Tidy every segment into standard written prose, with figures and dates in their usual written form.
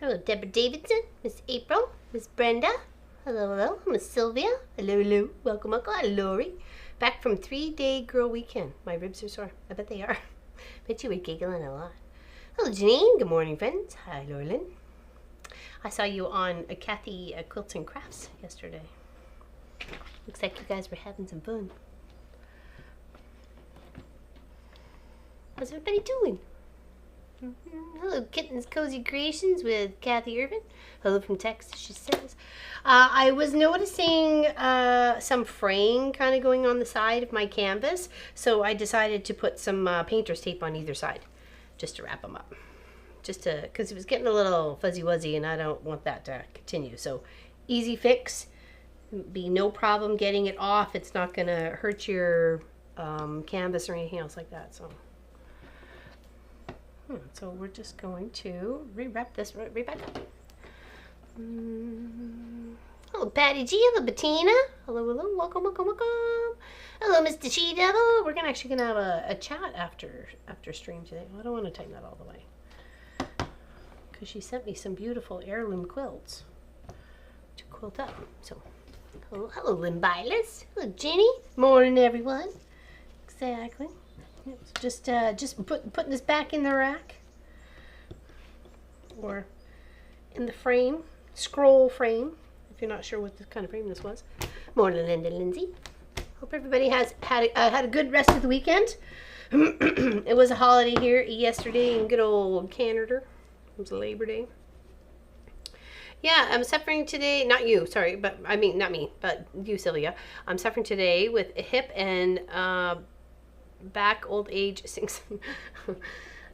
Hello, Deborah Davidson, Miss April, Miss Brenda. Hello, hello, Miss Sylvia. Hello, hello. Welcome, welcome. Hi, Lori. Back from 3-day girl weekend. My ribs are sore. I bet they are. Bet you were giggling a lot. Hello, Janine. Good morning, friends. Hi, Lorlyn. I saw you on Kathy Quilts and Crafts yesterday. Looks like you guys were having some fun. How's everybody doing? Hello, Kittens Cozy Creations with Kathy Irvin. Hello from Texas, she says. I was noticing some fraying kind of going on the side of my canvas, so I decided to put some painter's tape on either side just to wrap them up. Just to, because it was getting a little fuzzy-wuzzy and I don't want that to continue. So, easy fix. Be no problem getting it off. It's not going to hurt your canvas or anything else like that. So we're just going to rewrap this right back up. Hello, Patty G. Hello, Bettina. Hello, hello. Welcome, welcome, welcome. Hello, Mr. She Devil. We're actually gonna have a chat after stream today. Well, I don't want to tighten that all the way because she sent me some beautiful heirloom quilts to quilt up. So, hello, Lynn Bylis. Hello, Jenny. Morning, everyone. Exactly. Just putting this back in the rack or in the frame, scroll frame, if you're not sure what kind of frame this was. Morning, Linda Lindsay. Hope everybody has had a good rest of the weekend. It was a holiday here yesterday in good old Canada. It was Labor Day. Yeah, I'm suffering today, not you, sorry, but I mean, not me, but you, Sylvia. I'm suffering today with a hip and back old age things.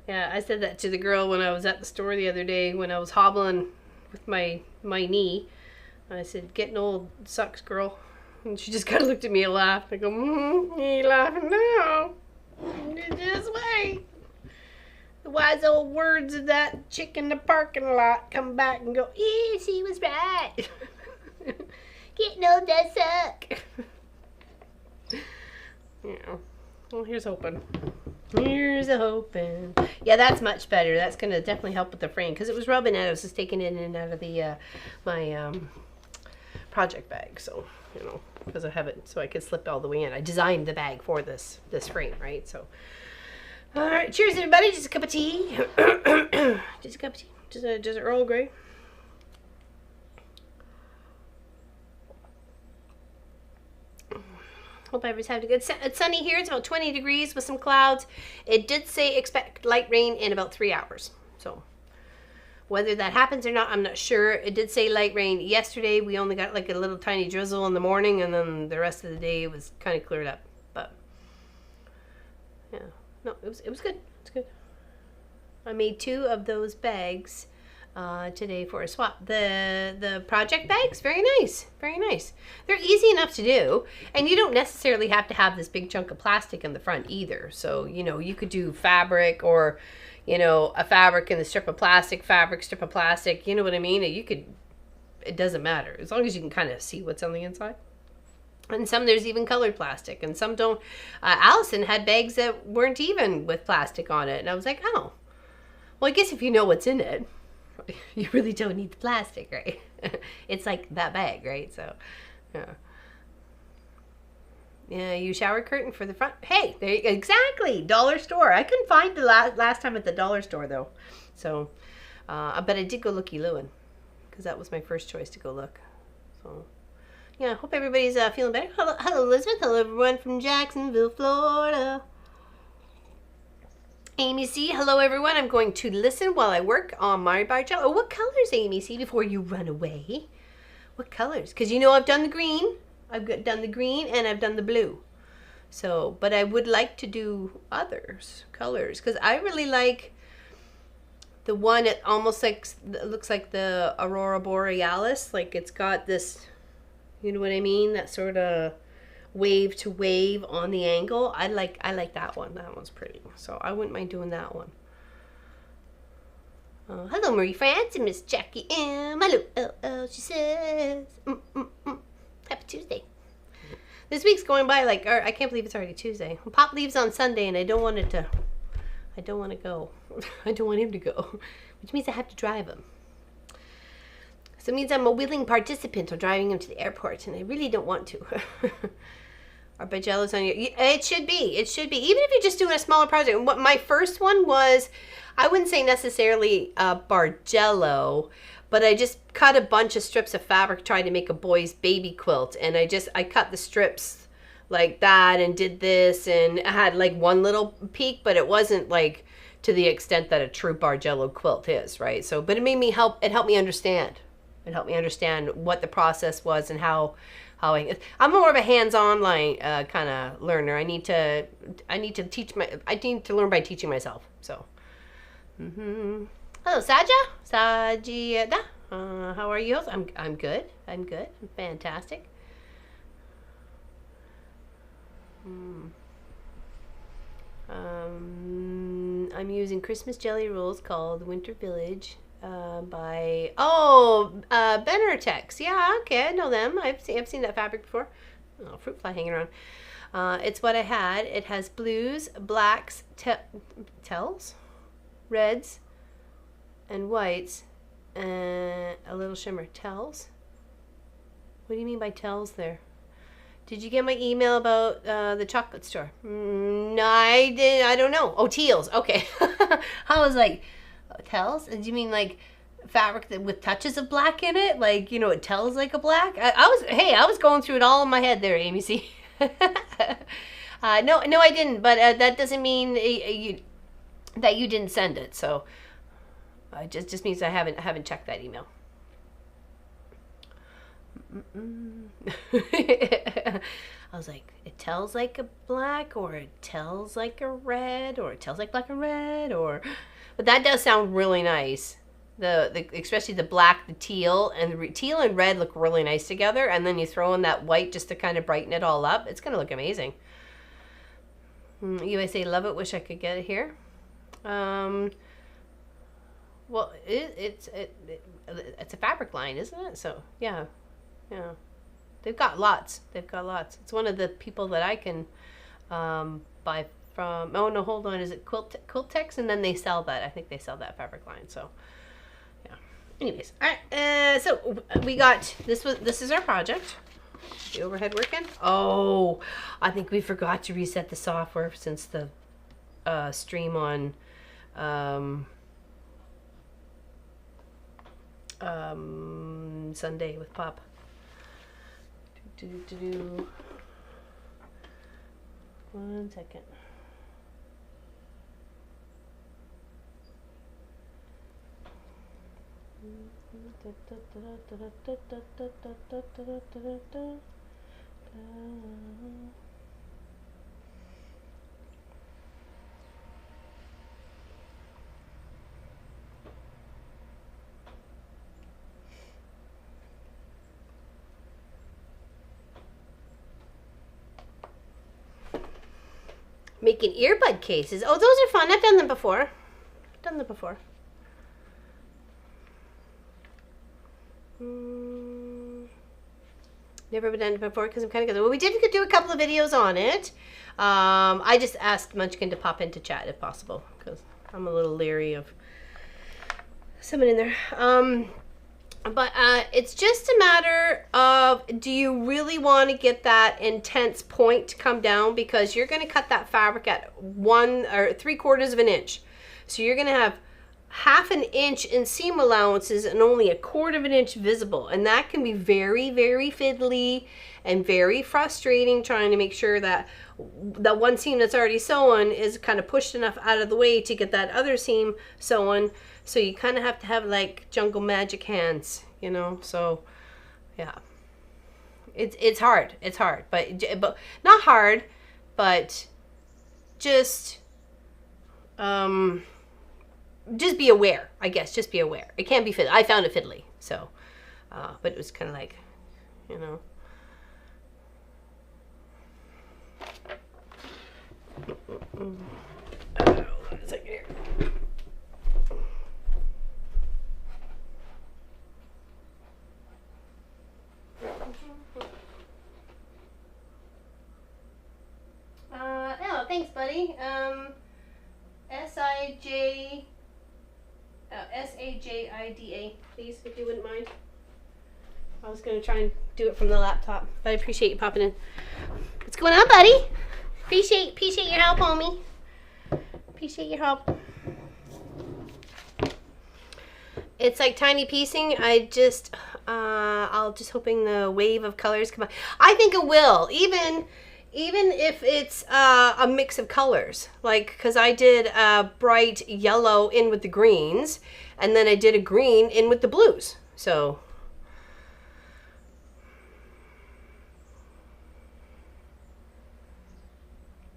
Yeah, I said that to the girl when I was at the store the other day when I was hobbling with my knee. I said, getting old sucks, girl. And she just kind of looked at me and laughed. I go, you ain't laughing now. Just wait. The wise old words of that chick in the parking lot come back and go, yeah, she was right. Getting old does suck. Yeah. Well, here's hoping. Here's a hoping. Yeah, that's much better. That's going to definitely help with the frame because it was rubbing out. I was just taking it in and out of the my project bag. So, you know, because I have it so I could slip all the way in. I designed the bag for this frame, right? So, all right. Cheers, everybody. Just a cup of tea. Just a cup of tea. Just a Earl Grey. Hope everybody's having a good. It's sunny here. It's about 20 degrees with some clouds. It did say expect light rain in about 3 hours. So whether that happens or not, I'm not sure. It did say light rain yesterday. We only got like a little tiny drizzle in the morning, and then the rest of the day it was kind of cleared up. But yeah, no, it was good. It's good. I made 2 of those bags today for a swap. The project bags, very nice, very nice. They're easy enough to do, and you don't necessarily have to have this big chunk of plastic in the front either. So, you know, you could do fabric or, you know, a fabric and a strip of plastic, fabric, strip of plastic, you know what I mean? It doesn't matter, as long as you can kind of see what's on the inside. And some there's even colored plastic, and some don't. Allison had bags that weren't even with plastic on it, and I was like, oh, well, I guess if you know what's in it, you really don't need the plastic, right? It's like that bag, right? So, yeah. Yeah, you shower curtain for the front. Hey, there you go. Exactly. Dollar store. I couldn't find the last time at the dollar store, though. So, but I did go looky Lewin because that was my first choice to go look. So, yeah, I hope everybody's feeling better. Hello, Elizabeth. Hello, everyone from Jacksonville, Florida. Amy C, hello everyone. I'm going to listen while I work on my Bargel. Oh, what colors, Amy C, before you run away? What colors? Because you know I've done the green. I've done the green and I've done the blue. So, but I would like to do others colors because I really like the one that almost like looks like the Aurora Borealis. Like it's got this, you know what I mean? That sort of wave to wave on the angle. I like that one. That one's pretty. So I wouldn't mind doing that one. Hello, Marie France and Miss Jackie M. Hello, she says. Happy Tuesday. This week's going by like, I can't believe it's already Tuesday. Pop leaves on Sunday, and I don't want to go. I don't want him to go, which means I have to drive him. So it means I'm a willing participant on driving him to the airport, and I really don't want to. Or Bargello's on your... It should be. It should be. Even if you're just doing a smaller project. What my first one was, I wouldn't say necessarily a Bargello, but I just cut a bunch of strips of fabric trying to make a boy's baby quilt. And I cut the strips like that and did this. And I had like one little peak, but it wasn't like to the extent that a true Bargello quilt is, right? So, but it helped me understand. It helped me understand what the process was and how I'm more of a hands-on kind of learner. I need to learn by teaching myself. So, hello, Sajida. How are you? I'm good. I'm fantastic. I'm using Christmas jelly rolls called Winter Village. By Benertex. Yeah, okay, I know them. I've seen that fabric before. Oh, fruit fly hanging around. It's what I had. It has blues, blacks, tells, reds, and whites, and a little shimmer. Tells? What do you mean by tells there? Did you get my email about the chocolate store? No, I did. I don't know. Oh, teals. Okay. I was like, tells? Do you mean like fabric with touches of black in it? Like, you know, it tells like a black? I was going through it all in my head there, Amy. See? No, I didn't. But that doesn't mean that you didn't send it. So it just means I haven't checked that email. I was like, it tells like a black, or it tells like a red, or it tells like black and red, or... But that does sound really nice. Especially the black, the teal, and the teal and red look really nice together. And then you throw in that white just to kind of brighten it all up. It's going to look amazing. USA, love it. Wish I could get it here. Well, it's a fabric line, isn't it? So yeah. They've got lots. It's one of the people that I can buy from. Oh no, hold on. Is it Quiltex? And then they sell that. I think they sell that fabric line. So yeah. Anyways, all right. So we got this. This is our project. The overhead working. Oh, I think we forgot to reset the software since the stream on Sunday with Pop. One second. Making earbud cases. Oh, those are fun. I've done them before. Never been done it before because I'm kind of good. Well, we did do a couple of videos on it. I just asked Munchkin to pop into chat if possible because I'm a little leery of someone in there. But it's just a matter of, do you really want to get that intense point to come down? Because you're going to cut that fabric at 1 or 3/4 of an inch. So you're going to have 1/2 inch in seam allowances and only 1/4 of an inch visible. And that can be very, very fiddly and very frustrating, trying to make sure that that one seam that's already sewn is kind of pushed enough out of the way to get that other seam sewn. So you kind of have to have like jungle magic hands, you know. So yeah, it's hard. But not hard, but just be aware. I guess just be aware. It can be fiddly. I found it fiddly. So, but it was kind of like, you know. Hold on a second here. Oh, thanks, buddy. SAJIDA, please, if you wouldn't mind. I was going to try and do it from the laptop, but I appreciate you popping in. What's going on, buddy? Appreciate your help, homie. Appreciate your help. It's like tiny piecing. I'll just hoping the wave of colors come out. I think it will, even if it's a mix of colors. Like, because I did a bright yellow in with the greens, and then I did a green in with the blues. So.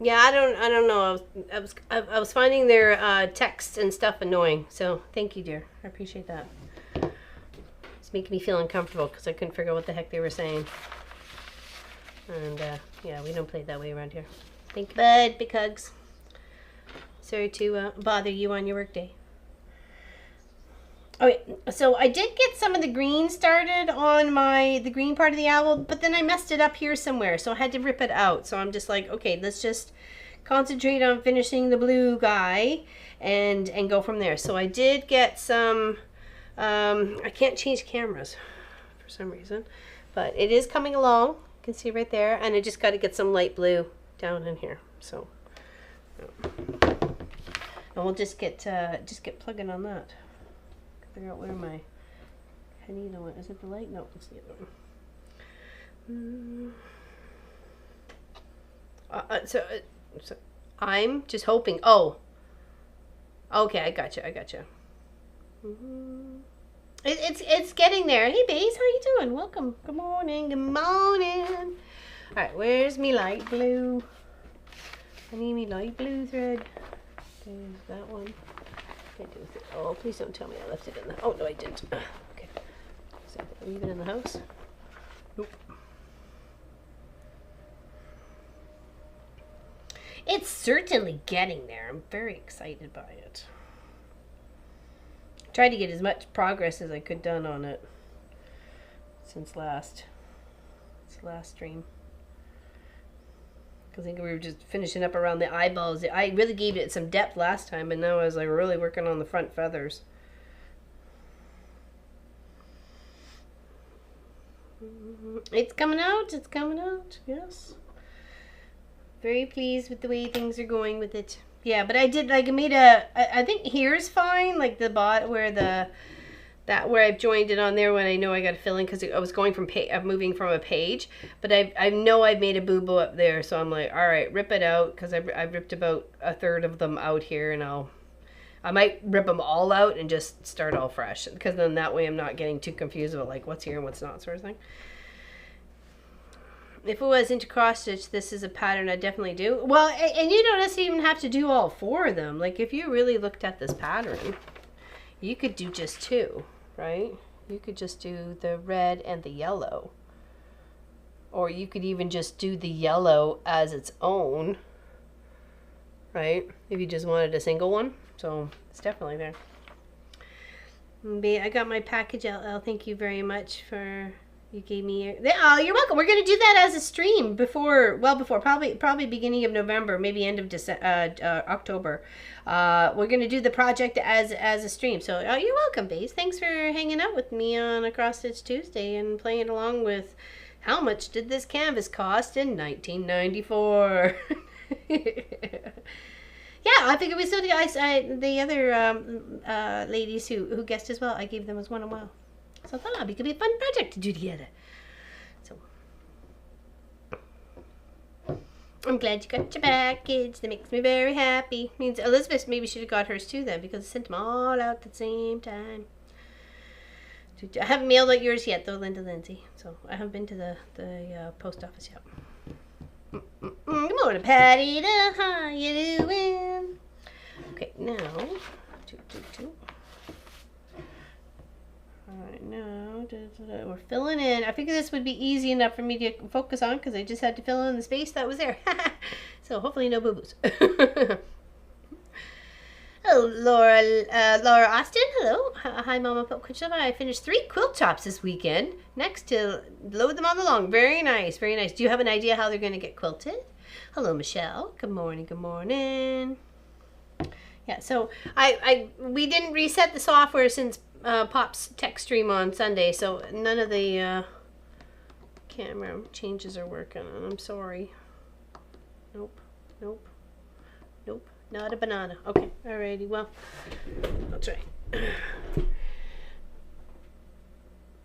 Yeah, I don't know. I was finding their text and stuff annoying. So thank you, dear. I appreciate that. It's making me feel uncomfortable because I couldn't figure out what the heck they were saying. And yeah, we don't play that way around here. Thank you, bud. Big hugs. Sorry to bother you on your work day. Okay, so I did get some of the green started on the green part of the owl, but then I messed it up here somewhere, so I had to rip it out. So I'm just like, okay, let's just concentrate on finishing the blue guy and go from there. So I did get some, I can't change cameras for some reason, but it is coming along. You can see right there, and I just got to get some light blue down in here. So, and we'll just get plugging on that. Figure out where my needle went. Is it the light? No, it's the other one. So I'm just hoping. Oh, okay, I gotcha. It's getting there. Hey, Baze, how you doing? Welcome. Good morning. Good morning. All right, where's me light blue? I need me light blue thread. There's that one. Oh, please don't tell me I left it in the... Oh, no, I didn't. Okay. So, leave it in the house? Nope. It's certainly getting there. I'm very excited by it. Tried to get as much progress as I could done on it since last stream. I think we were just finishing up around the eyeballs. I really gave it some depth last time, but now I was like really working on the front feathers. It's coming out. It's coming out. Yes. Very pleased with the way things are going with it. Yeah, but I did like I made I think here's fine, like the bot where where I've joined it on there when I know I got to fill in because I was going from moving from a page, but I know I've made a boo-boo up there, so I'm like, all right, rip it out because I've ripped about a third of them out here, and I might rip them all out and just start all fresh because then that way I'm not getting too confused about like what's here and what's not sort of thing. If it was into cross stitch, this is a pattern I definitely do. Well, and you don't necessarily even have to do all four of them. Like if you really looked at this pattern, you could do just two. Right? You could just do the red and the yellow. Or you could even just do the yellow as its own. Right? If you just wanted a single one. So it's definitely there. I got my package, LL. Thank you very much for... You gave me oh, you're welcome. We're gonna do that as a stream before probably beginning of November, maybe end of October. We're gonna do the project as a stream. So you're welcome, Baze. Thanks for hanging out with me on a Cross Stitch Tuesday and playing along with how much did this canvas cost in 1994. Yeah, I figured we still do. The other ladies who guessed as well, I gave them as one as well. So I thought it could be a fun project to do together. So I'm glad you got your package. That makes me very happy. Means Elizabeth maybe should have got hers too then because I sent them all out at the same time. I haven't mailed out yours yet though, Lindsay. So I haven't been to the post office yet. Good morning, Patty. How you doing? Okay, now Alright, now we're filling in. I figured this would be easy enough for me to focus on because I just had to fill in the space that was there. So hopefully no boo-boos. Hello, Laura Austin. Hello. Hi, Mama Pop. I finished 3 quilt tops this weekend. Next to load them on the long. Very nice, very nice. Do you have an idea how they're going to get quilted? Hello, Michelle. Good morning, good morning. Yeah, so we didn't reset the software since Pop's tech stream on Sunday, so none of the camera changes are working, and I'm sorry. Nope, nope, nope, not a banana. Okay, alrighty, well, I'll try.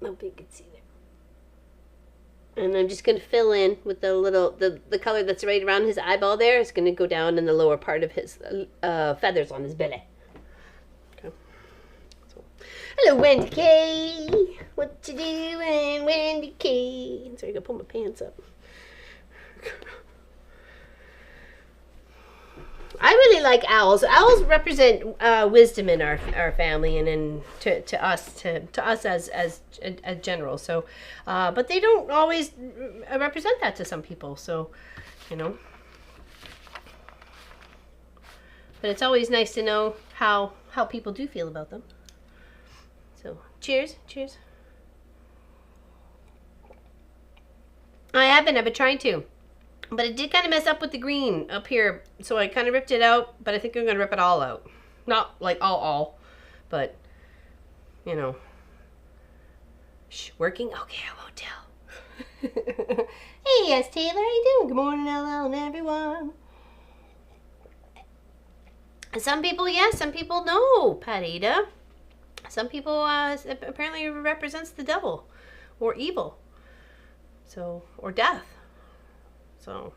Hope you can see there. And I'm just going to fill in with the little, the color that's right around his eyeball there. It's going to go down in the lower part of his feathers on his belly. Okay. So, hello, Wendy K. What you doing, Wendy K? Sorry, I got to pull my pants up. I really like owls. Owls represent wisdom in our family, and in to us as a general. So, but they don't always represent that to some people. So, you know. But it's always nice to know how people do feel about them. So, cheers, cheers. I've been trying to. But it did kind of mess up with the green up here. So I kind of ripped it out, but I think I'm going to rip it all out. Not like all, but, you know. Shh, working? Okay, I won't tell. Hey, yes, Taylor, how you doing? Good morning, LL and everyone. Some people, yes, some people no, Patita. Some people apparently represents the devil or evil. So, or death. So,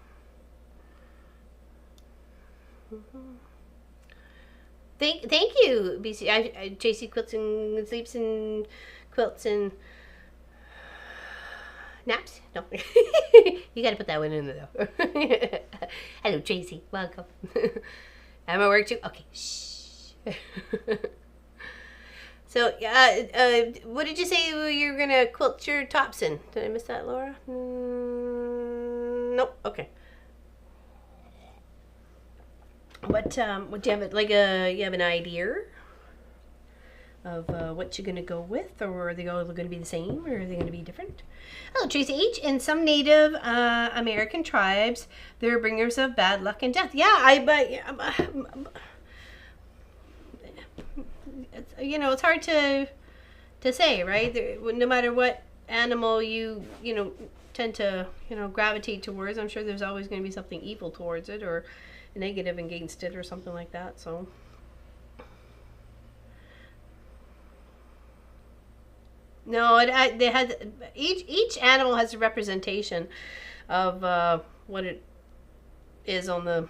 thank you, BC. JC Quilts and Sleeps and Quilts and Naps. No, you got to put that one in there though. Hello, JC. Welcome. I'm at work too. Okay. Shh. So, what did you say you're gonna quilt your tops in? Did I miss that, Laura? Nope. Okay. What do you have? Like you have an idea of what you're gonna go with, or are they all going to be the same, or are they going to be different? Oh, Tracy H. In some Native American tribes, they're bringers of bad luck and death. Yeah, it's hard to say, right? No matter what animal you tend to gravitate towards, I'm sure there's always going to be something evil towards it or negative against it or something like that. So no, they had each animal has a representation of what it is on the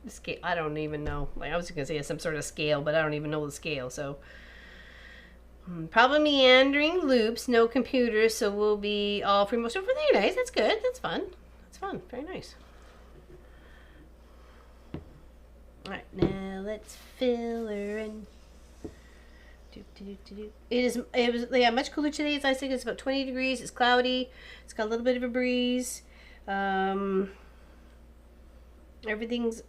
scale. I don't even know. Like I was gonna say some sort of scale, but I don't even know the scale. So probably meandering loops, no computers, so we'll be all free motion. Very nice. That's good. That's fun. That's fun. Very nice. All right, now let's fill her in. It was much cooler today. As I think it's about 20 degrees. It's cloudy. It's got a little bit of a breeze. Everything's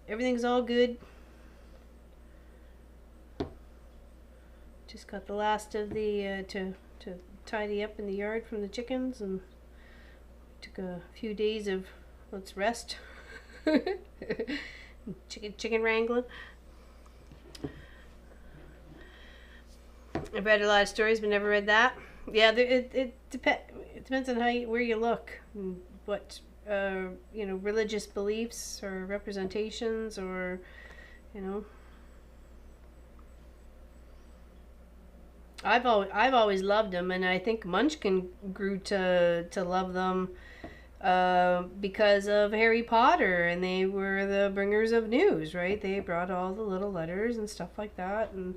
all good. Just got the last of the to tidy up in the yard from the chickens, and took a few days of let's rest. chicken wrangling. I've read a lot of stories, but never read that. Yeah, it depends on where you look, and what religious beliefs or representations, or I've always loved them, and I think Munchkin grew to love them because of Harry Potter, and they were the bringers of news, right? They brought all the little letters and stuff like that, and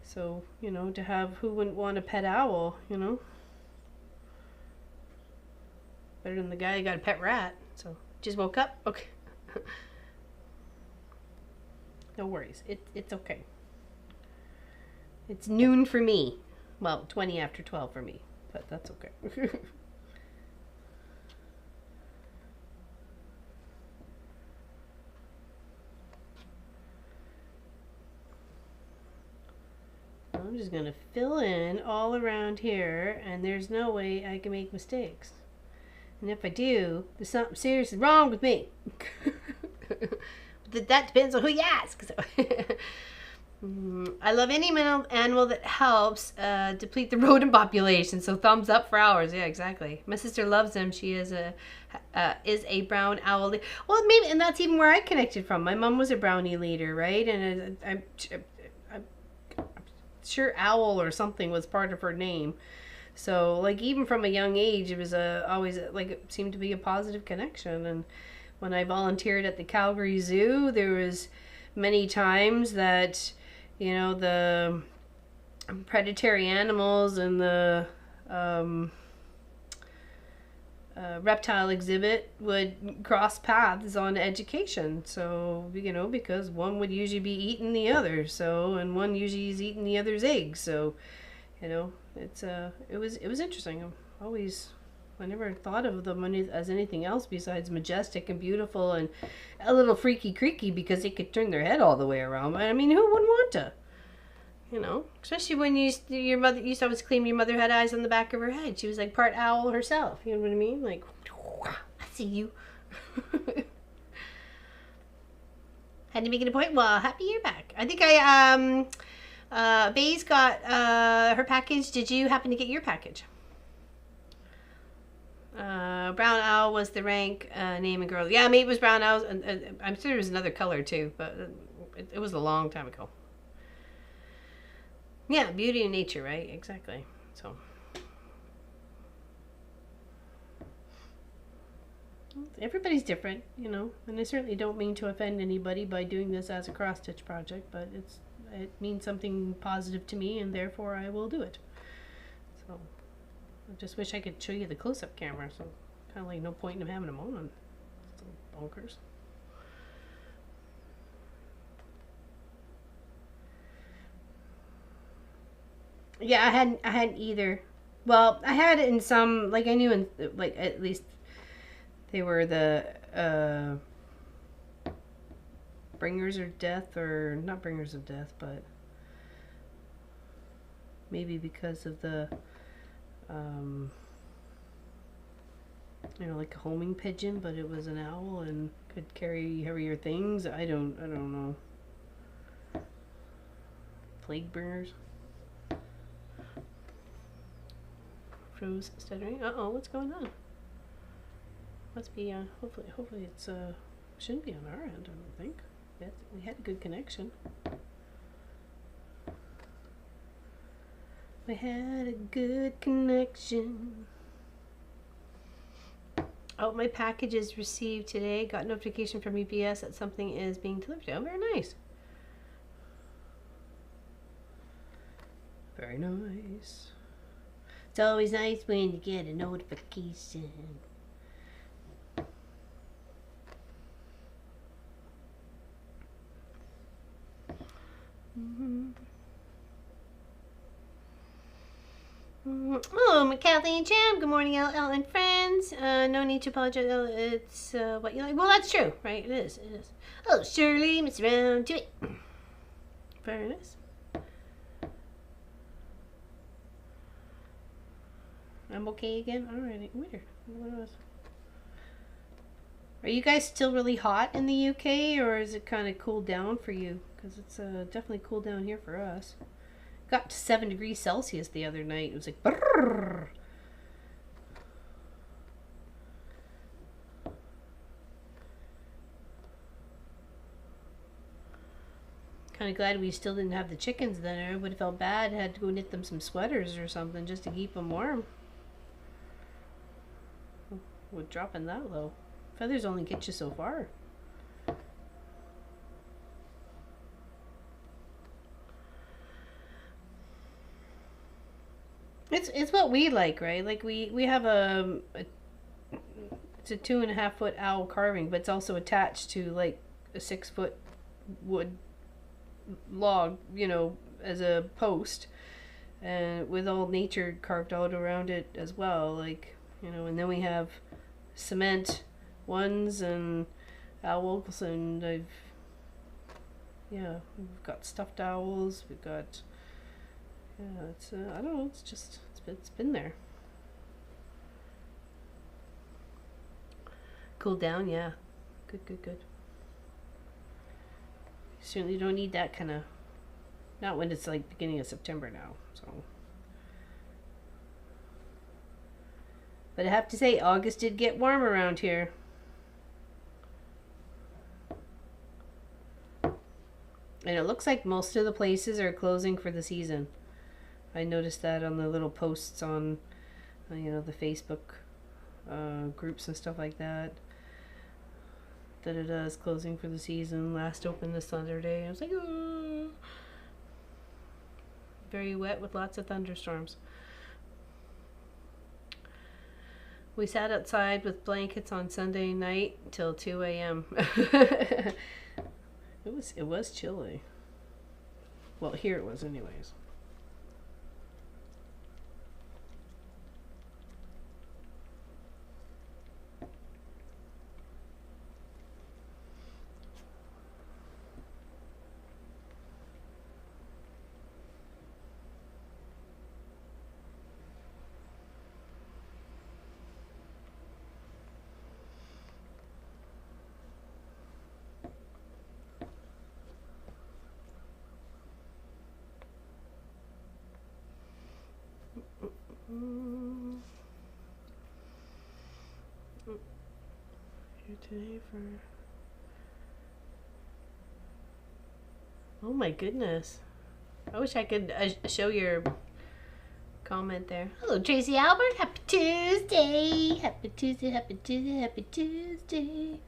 so to have, who wouldn't want a pet owl, better than the guy who got a pet rat. So just woke up. Okay. No worries. It's okay. It's noon for me. Well, 20 after 12 for me, but that's okay. I'm just going to fill in all around here, and there's no way I can make mistakes. And if I do, there's something seriously wrong with me. That depends on who you ask. So I love any animal that helps deplete the rodent population. So thumbs up for ours. Yeah, exactly. My sister loves them. She is a brown owl. Well, maybe, and that's even where I connected from. My mom was a brownie leader, right? And I'm sure owl or something was part of her name. So like even from a young age, it was always like it seemed to be a positive connection. And when I volunteered at the Calgary Zoo, there was many times that the predatory animals and the reptile exhibit would cross paths on education. So because one would usually be eating the other, and one usually is eating the other's eggs. So it's it was interesting. I never thought of them as anything else besides majestic and beautiful and a little freaky creaky because they could turn their head all the way around. But I mean, who wouldn't want to? Especially when your mother used to always claim your mother had eyes on the back of her head. She was like part owl herself. You know what I mean? Like, I see you. Had to make it a point. Well, happy you're back. I think Bay's got her package. Did you happen to get your package? Brown owl was the rank name and girl. Yeah, maybe it was brown owls. And I'm sure there was another color too, but it was a long time ago. Yeah, beauty in nature, right? Exactly. So everybody's different, and I certainly don't mean to offend anybody by doing this as a cross-stitch project, but it means something positive to me, and therefore I will do it. So I just wish I could show you the close-up camera, so kind of like no point in having them on. It's bonkers. Yeah, I hadn't either. Well, I had it in some, like I knew in, like at least they were the bringers of death, or not bringers of death, but maybe because of the like a homing pigeon, but it was an owl and could carry heavier things. I don't know. Plague bringers. Froze stuttering. Uh-oh, what's going on? Must be hopefully it's shouldn't be on our end, I don't think. We had a good connection. We had a good connection. Oh, my package is received today. Got notification from UPS that something is being delivered. Oh, very nice. Very nice. It's always nice when you get a notification. Oh, Kathleen Jam. Good morning, Elle and friends. No need to apologize. It's what you like. Well, that's true, right? It is. It is. Oh, Shirley, Miss Round to it. Very nice. I'm okay again. Alright, weird. Are you guys still really hot in the UK, or is it kind of cooled down for you? Because it's definitely cooled down here for us. Got to 7 degrees Celsius the other night. It was like brrr. Kind of glad we still didn't have the chickens then. I would have felt bad. Had to go knit them some sweaters or something just to keep them warm. With dropping that low. Feathers only get you so far. It's what we like, right? Like we have it's a 2.5 foot owl carving, but it's also attached to like a 6 foot wood log, as a post, and with all nature carved out around it as well, like, and then we have cement ones and owls, and we've got stuffed owls, we've got, it's I don't know, it's been there. Cooled down, yeah. Good. Certainly don't need that kind of Not when it's like beginning of September now. So, but I have to say, August did get warm around here. And it looks like most of the places are closing for the season. I noticed that on the little posts on, you know, the Facebook groups and stuff like that. That it is closing for the season. Last open this Saturday. I was like, oh. Very wet with lots of thunderstorms. We sat outside with blankets on Sunday night till 2 a.m. It was chilly. Well, here it was anyways. Here today for... Oh my goodness. I wish I could show your comment there. Hello, Tracy Albert. Happy Tuesday. Happy Tuesday, happy Tuesday, happy Tuesday.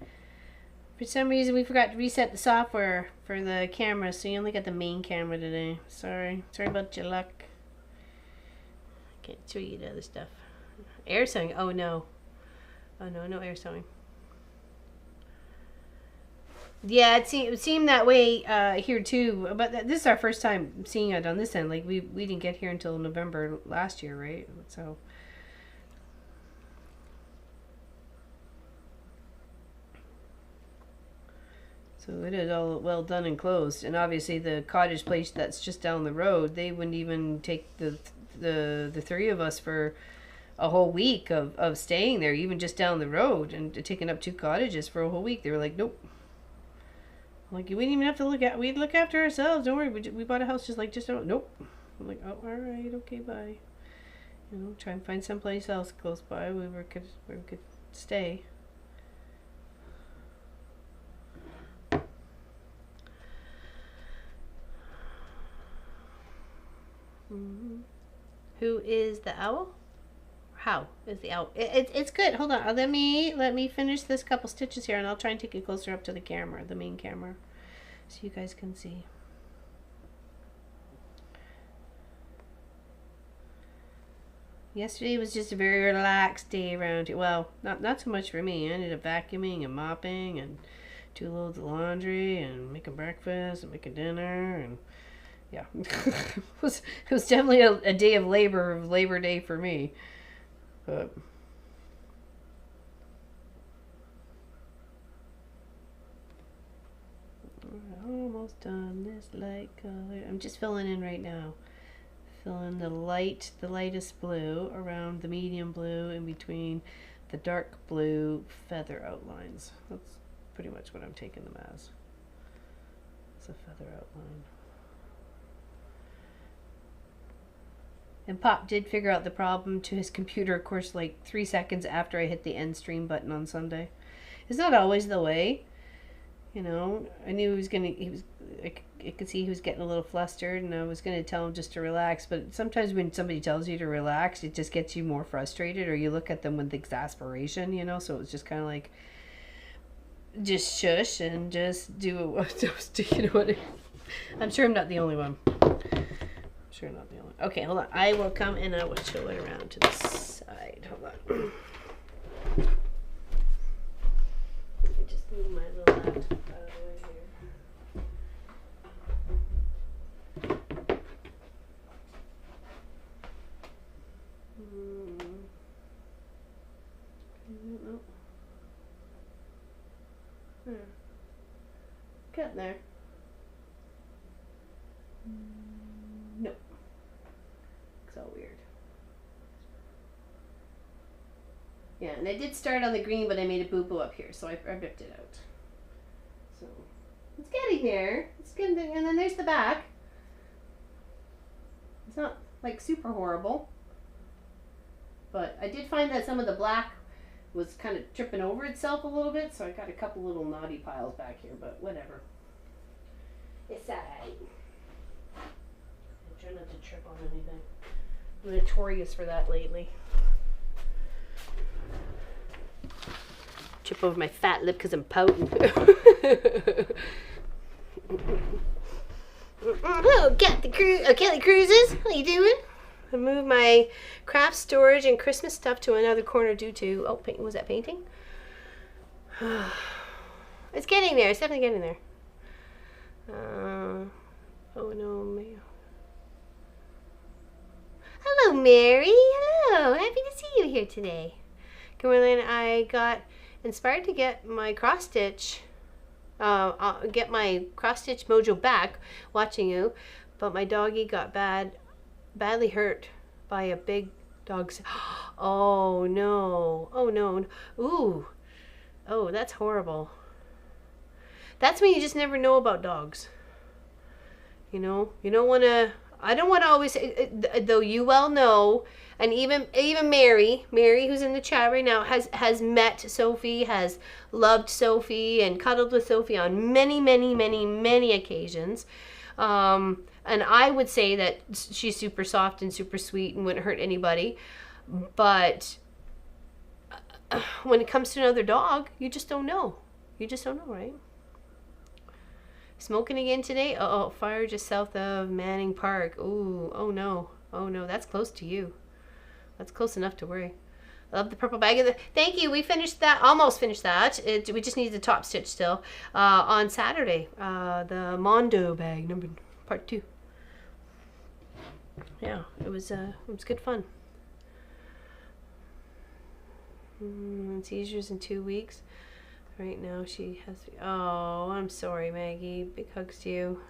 For some reason, we forgot to reset the software for the camera, so you only got the main camera today. Sorry. Sorry about your luck. Can't show you the other stuff. Air sewing. Oh no. Oh no, no air sewing. Yeah, it seemed that way here too. But this is our first time seeing it on this end. Like we didn't get here until November last year, right? So it is all well done and closed. And obviously the cottage place that's just down the road, they wouldn't even take the three of us for a whole week of staying there, even just down the road, and taking up 2 cottages for a whole week. They were like, nope. Like, we didn't even have to we'd look after ourselves. Don't worry. We bought a house just nope. I'm like, oh, all right, okay, bye. You know, try and find someplace else close by where we could stay. Mm-hmm. Who is the owl? How is the owl? It's good. Hold on. Let me finish this couple stitches here, and I'll try and take it closer up to the camera, the main camera, so you guys can see. Yesterday was just a very relaxed day around here. Well, not so much for me. I ended up vacuuming and mopping and 2 loads of laundry and making breakfast and making dinner, and yeah, it was definitely a day of Labor Day for me. But we're almost done this light color. I'm just filling in right now. Filling the lightest blue around the medium blue in between the dark blue feather outlines. That's pretty much what I'm taking them as. It's a feather outline. And Pop did figure out the problem to his computer, of course, like 3 seconds after I hit the end stream button on Sunday. It's not always the way, you know. I knew I could see he was getting a little flustered, and I was gonna tell him just to relax. But sometimes when somebody tells you to relax, it just gets you more frustrated, or you look at them with exasperation, you know. So it was just kind of like, just shush and just do what, you know what? I'm sure I'm not the only one. Sure, not the only. Okay, hold on. I will come and I will show it around to the side. Hold on. Let me just move my little laptop out of the way here. Getting there. No. It's all weird. Yeah, and I did start on the green, but I made a boo-boo up here, so I ripped it out. So, it's getting there. It's getting there. And then there's the back. It's not like super horrible. But I did find that some of the black was kind of tripping over itself a little bit, so I got a couple little naughty piles back here, but whatever. It's alright. I try not to trip on anything. I'm notorious for that lately. Trip over my fat lip because I'm pouting. Oh, Kelly Cruises, how you doing? I moved my craft storage and Christmas stuff to another corner due to, was that painting? It's getting there. It's definitely getting there. Oh no, Mary. Hello, Mary. Hello. Happy to see you here today. Caroline, I got inspired to get my cross stitch mojo back watching you, but my doggy got badly hurt by a big dog. Oh no. Oh no. Ooh. Oh, that's horrible. That's when you just never know about dogs. You know, you don't want to, I don't want to always, though you well know, and even Mary who's in the chat right now has met Sophie, has loved Sophie and cuddled with Sophie on many occasions. And I would say that she's super soft and super sweet and wouldn't hurt anybody. But when it comes to another dog, you just don't know. You just don't know, right? Smoking again today? Uh-oh, fire just south of Manning Park. Ooh, oh no. Oh no, that's close to you. That's close enough to worry. I love the purple bag. Thank you. We finished that. Almost finished that. We just need the top stitch still. On Saturday. The Mondo bag, part 2. Yeah, it was good fun. Seizures in 2 weeks. Right now she has. Oh, I'm sorry, Maggie. Big hugs to you.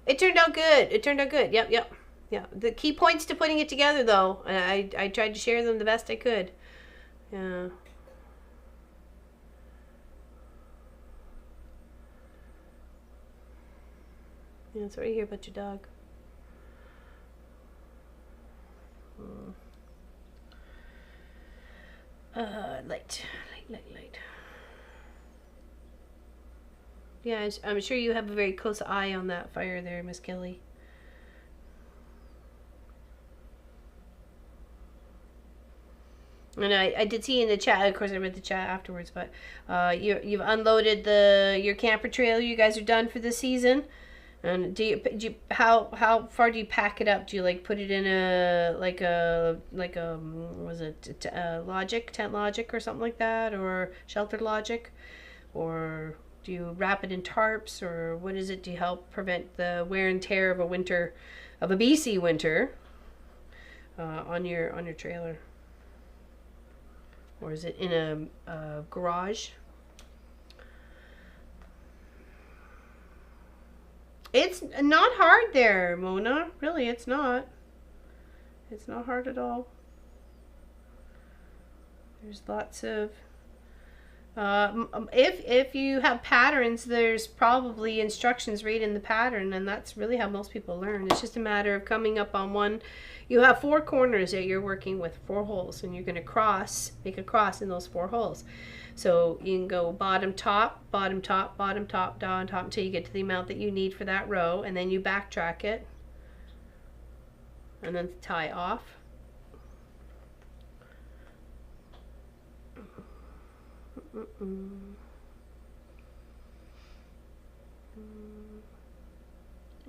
It turned out good. It turned out good. Yep. Yeah. The key points to putting it together, though, and I tried to share them the best I could. Yeah. Yeah, sorry to hear about your dog. Light. Yeah, I'm sure you have a very close eye on that fire there, Miss Kelly. And I did see in the chat, of course I read the chat afterwards, but you've unloaded your camper trailer. You guys are done for the season. And how far do you pack it up? Do you like put it in a was it tent logic or something like that, or shelter logic, or do you wrap it in tarps, or what is it? Do you help prevent the wear and tear of a BC winter on your trailer, or is it in a garage? It's not hard there, Mona. Really, it's not. It's not hard at all. There's lots of... if you have patterns, there's probably instructions right in the pattern, and that's really how most people learn. It's just a matter of coming up on one. You have 4 corners that you're working with, 4 holes, and you're going to make a cross in those 4 holes. So you can go bottom, top, down, top, until you get to the amount that you need for that row, and then you backtrack it, and then tie off.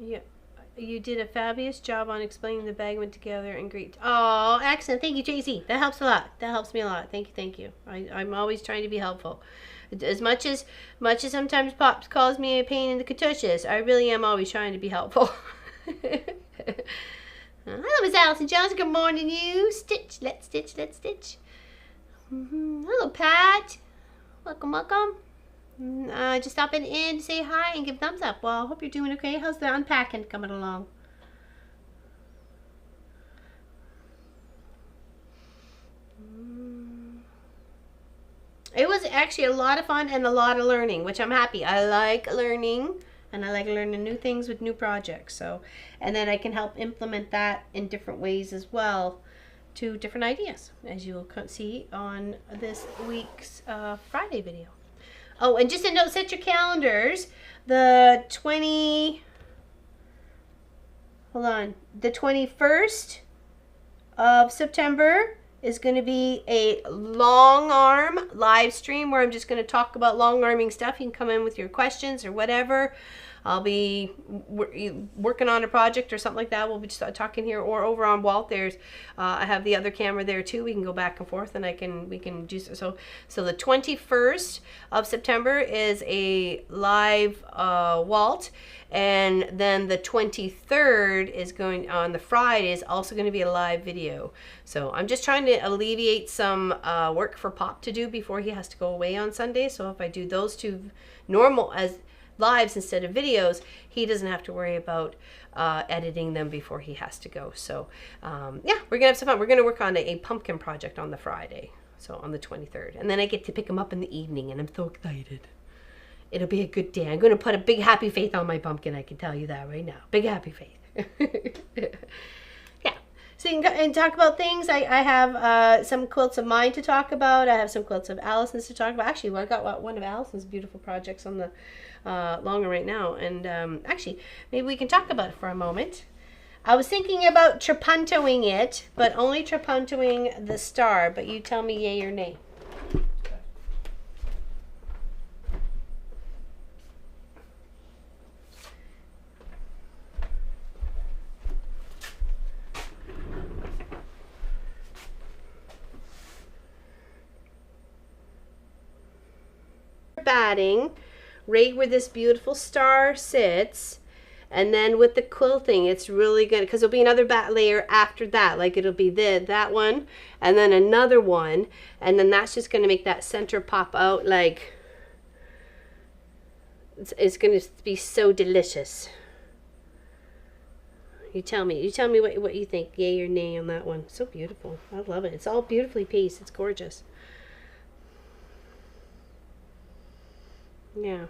Yeah, you did a fabulous job on explaining the bag went together and great. Oh, excellent. Thank you, JC. That helps a lot. That helps me a lot. Thank you. I'm always trying to be helpful. As much as sometimes Pops calls me a pain in the catushes, I really am always trying to be helpful. Hello, Miss Allison Johnson. Good morning, you. Stitch. Let's stitch. Hello, Pat. Welcome. Just stopping in to say hi and give thumbs up. Well, I hope you're doing okay. How's the unpacking coming along? It was actually a lot of fun and a lot of learning, which I'm happy. I like learning, and I like learning new things with new projects. So, and then I can help implement that in different ways as well, to different ideas, as you'll see on this week's Friday video. Oh, and just a note, set your calendars. The 21st of September is going to be a long arm live stream where I'm just going to talk about long arming stuff. You can come in with your questions or whatever. I'll be working on a project or something like that. We'll be just talking here, or over on Walt. There's I have the other camera there too. We can go back and forth, and we can do so. So the 21st of September is a live Walt, and then the 23rd is going on the Friday is also going to be a live video. So I'm just trying to alleviate some work for Pop to do before he has to go away on Sunday. So if I do those two normal as lives instead of videos, he doesn't have to worry about editing them before he has to go. So yeah, we're gonna have some fun. We're gonna work on a pumpkin project on the Friday, so on the 23rd, and then I get to pick him up in the evening, and I'm so excited. It'll be a good day. I'm gonna put a big happy face on my pumpkin, I can tell you that right now. Big happy face. Yeah, so you can go and talk about things. I have some quilts of mine to talk about. I have some quilts of Allison's to talk about. Actually, I got one of Allison's beautiful projects on the longer right now, and actually maybe we can talk about it for a moment. I was thinking about trapuntoing it, but only trapuntoing the star, but you tell me yay or nay. Batting right where this beautiful star sits, and then with the quilting it's really good because there'll be another bat layer after that, like it'll be that one and then another one, and then that's just going to make that center pop out. Like it's going to be so delicious. You tell me what you think, yay or nay on that one. So beautiful. I love it. It's all beautifully pieced. It's gorgeous. Yeah.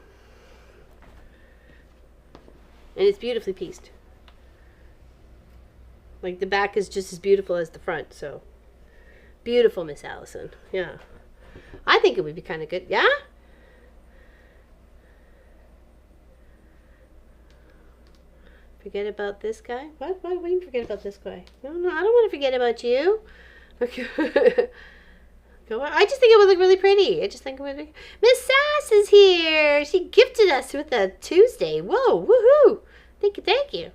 And it's beautifully pieced. Like the back is just as beautiful as the front, so beautiful, Miss Allison. Yeah. I think it would be kind of good. Yeah? Forget about this guy? What? Why would you forget about this guy? No, I don't want to forget about you. Okay. Go on. I just think it would look really pretty. I just think it would look... Miss Sass is here. She gifted us with a Tuesday. Whoa, woohoo. Thank you.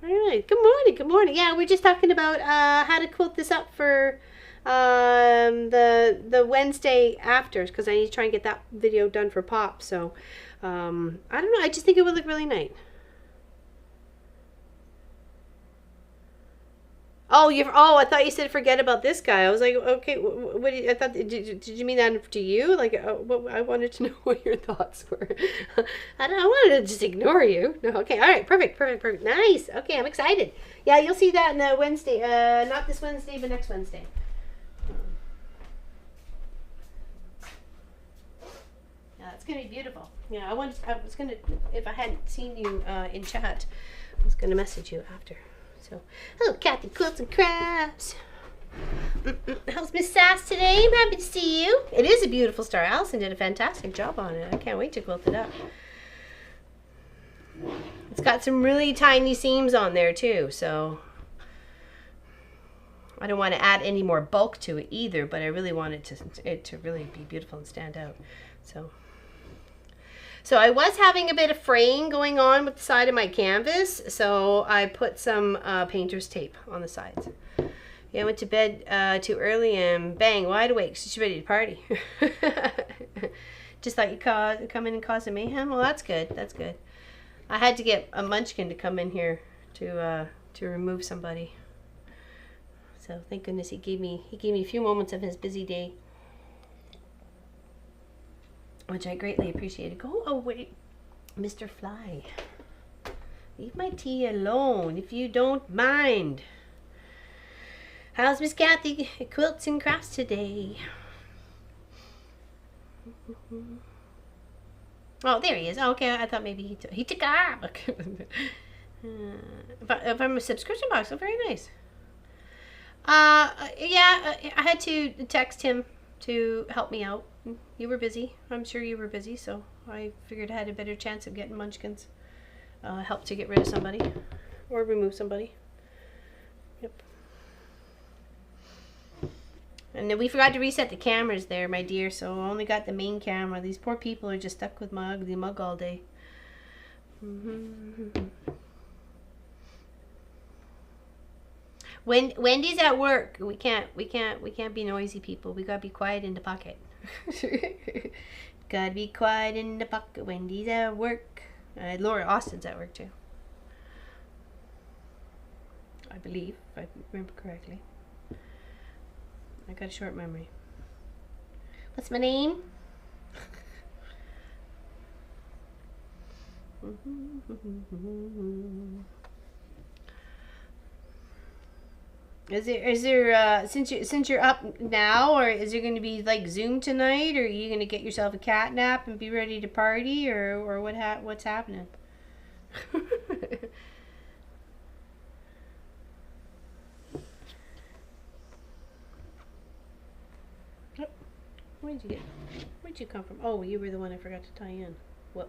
All right. Good morning. Yeah, we're just talking about how to quilt this up for the Wednesday after, because I need to try and get that video done for Pop. So, I don't know. I just think it would look really nice. Oh, I thought you said forget about this guy. I was like, okay, what I thought, did you mean that to you? Like, I wanted to know what your thoughts were. I wanted to just ignore you. No, okay, all right, perfect. Nice. Okay, I'm excited. Yeah, you'll see that in the Wednesday. Not this Wednesday, but next Wednesday. Yeah, it's gonna be beautiful. Yeah, I was gonna, if I hadn't seen you in chat, I was gonna message you after. So, hello, Kathy Quilts and Crafts. How's Miss Sass today? I'm happy to see you. It is a beautiful star. Allison did a fantastic job on it. I can't wait to quilt it up. It's got some really tiny seams on there too, so I don't want to add any more bulk to it either, but I really want it to really be beautiful and stand out. So I was having a bit of fraying going on with the side of my canvas, so I put some painter's tape on the sides. Yeah, I went to bed too early and bang, wide awake. She's ready to party. Just thought you'd come in and cause a mayhem. Well, that's good. That's good. I had to get a munchkin to come in here to remove somebody. So thank goodness he gave me a few moments of his busy day, which I greatly appreciated. Go away, Mr. Fly. Leave my tea alone, if you don't mind. How's Miss Kathy Quilts and Crafts today? Oh, there he is. Oh, okay, I thought maybe he took ah. From a subscription box. Oh, very nice. Yeah, I had to text him to help me out. You were busy. I'm sure you were busy, so I figured I had a better chance of getting munchkins. Help to get rid of somebody or remove somebody. Yep. And then we forgot to reset the cameras there, my dear, so I only got the main camera. These poor people are just stuck with my ugly mug all day. Wendy's at work. We can't be noisy, people. We gotta be quiet in the pocket. Gotta be quiet in the pocket. Wendy's at work. Laura Austin's at work too. I believe, if I remember correctly. I got a short memory. What's my name? Is there since you're up now, or is there going to be like Zoom tonight, or are you going to get yourself a cat nap and be ready to party, or what's happening? Oh, where'd you come from? Oh, you were the one I forgot to tie in. Whoa.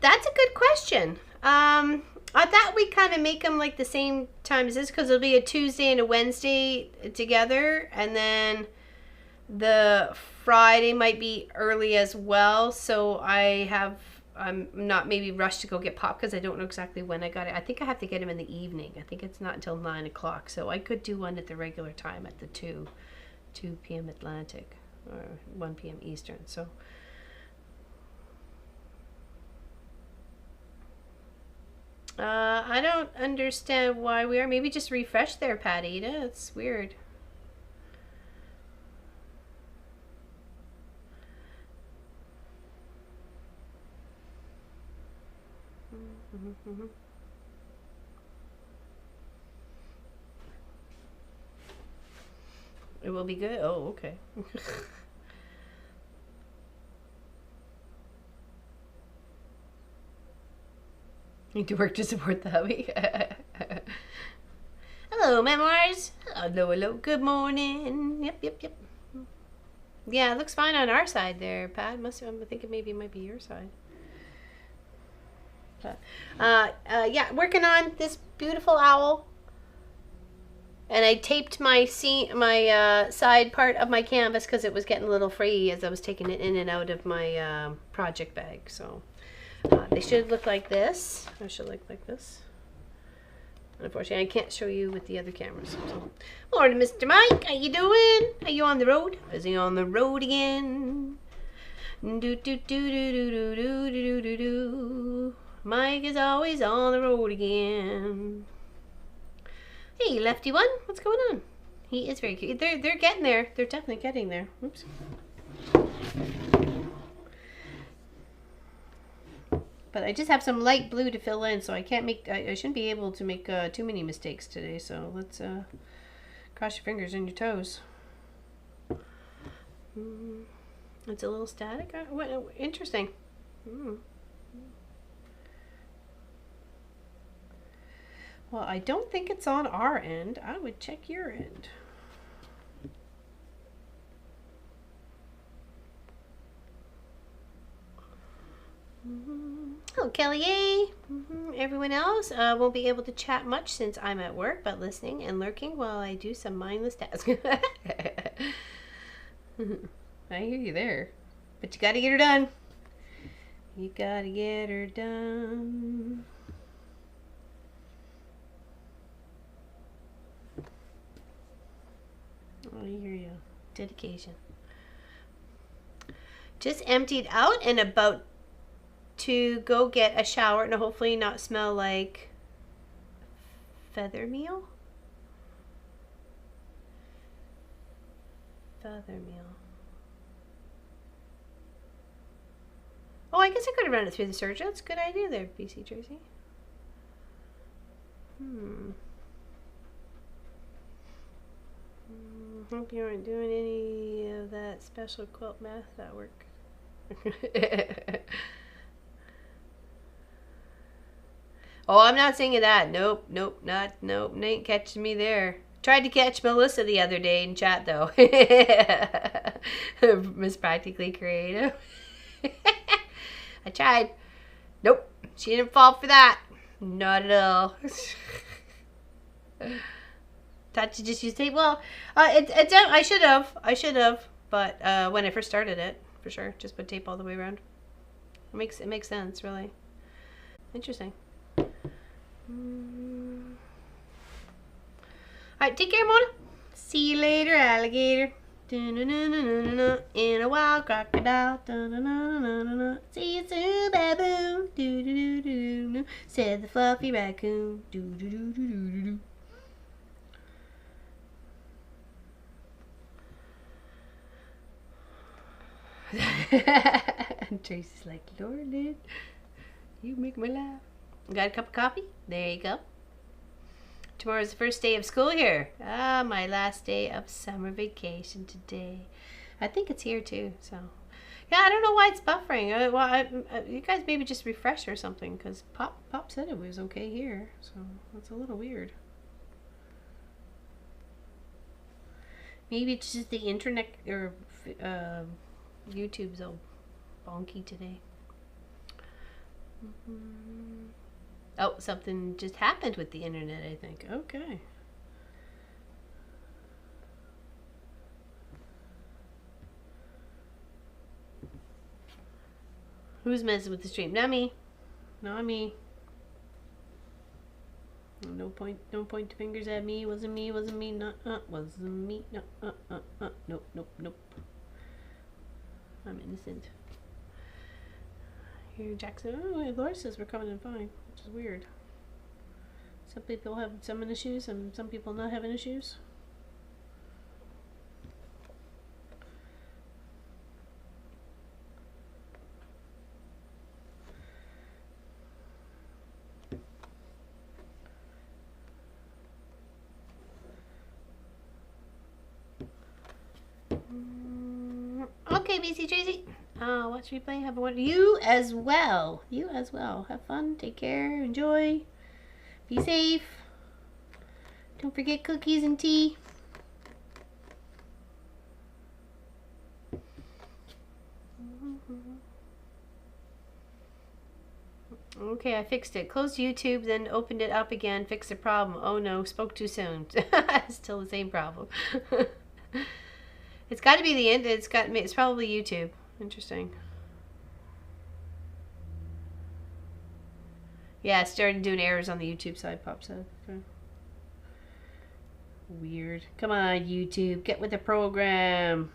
That's a good question. I thought we kind of make them like the same time as this, because it'll be a Tuesday and a Wednesday together, and then the Friday might be early as well. So I'm not maybe rushed to go get pop, because I don't know exactly when I got it. I think I have to get him in the evening. I think it's not until 9 o'clock. So I could do one at the regular time at the 2 p.m. Atlantic or 1 p.m. Eastern. So I don't understand why we are. Maybe just refresh there, Patty. It's weird. It will be good. Oh, okay. Need to work to support the hubby. Hello, memoirs. Hello. Good morning. Yep. Yeah, it looks fine on our side there, Pat. I'm thinking maybe it might be your side. But, yeah, working on this beautiful owl. And I taped my side part of my canvas because it was getting a little frayy as I was taking it in and out of my project bag. So they should look like this. Or should look like this. Unfortunately, I can't show you with the other cameras. So, morning, Mr. Mike. How you doing? Are you on the road? Is he on the road again? Do. Mike is always on the road again. Hey, Lefty One. What's going on? He is very cute. They're getting there. They're definitely getting there. Oops. But I just have some light blue to fill in, so I can't make. I shouldn't be able to make too many mistakes today. So let's cross your fingers and your toes. It's a little static. What interesting. Well, I don't think it's on our end. I would check your end. Hello, Kelly A. Everyone else won't be able to chat much since I'm at work, but listening and lurking while I do some mindless tasks. I hear you there. But you gotta get her done. You gotta get her done. I hear you. Dedication. Just emptied out and about to go get a shower and hopefully not smell like feather meal. Oh, I guess I could have run it through the serger. That's a good idea there, BC Tracy. Hope you aren't doing any of that special quilt math at work. Oh, I'm not singing that. Nope, ain't catching me there. Tried to catch Melissa the other day in chat though. Miss Practically Creative. I tried. Nope, she didn't fall for that. Not at all. Thought you just used tape. Well, I should have, but when I first started it, for sure, just put tape all the way around. It makes sense, really. Interesting. Alright, take care, Mona. See you later, alligator. In a wild crocodile. See you soon, baboon. Said the fluffy raccoon. Tracy's like, Lord, you make me laugh. Got a cup of coffee? There you go. Tomorrow's the first day of school here. Ah, my last day of summer vacation today. I think it's here too, so. Yeah, I don't know why it's buffering. You guys maybe just refresh or something, because Pop said it was okay here, so that's a little weird. Maybe it's just the internet, or YouTube's all bonky today. Oh, something just happened with the internet, I think. Okay. Who's messing with the stream? Not me. Not me. No point fingers at me. Wasn't me. Wasn't me. Wasn't me. No. Nope. I'm innocent. Here, Jackson. Oh, Laura says we're coming in fine, which is weird. Some people have some issues, and some people not having issues. Okay, BC Tracy. Watch replay. Have a wonderful. You as well. Have fun. Take care. Enjoy. Be safe. Don't forget cookies and tea. Okay, I fixed it. Closed YouTube, then opened it up again. Fixed the problem. Oh no, spoke too soon. Still the same problem. It's got to be the end. It's probably YouTube. Interesting. Yeah, it started doing errors on the YouTube side, Pop said. Okay. Weird. Come on, YouTube. Get with the program.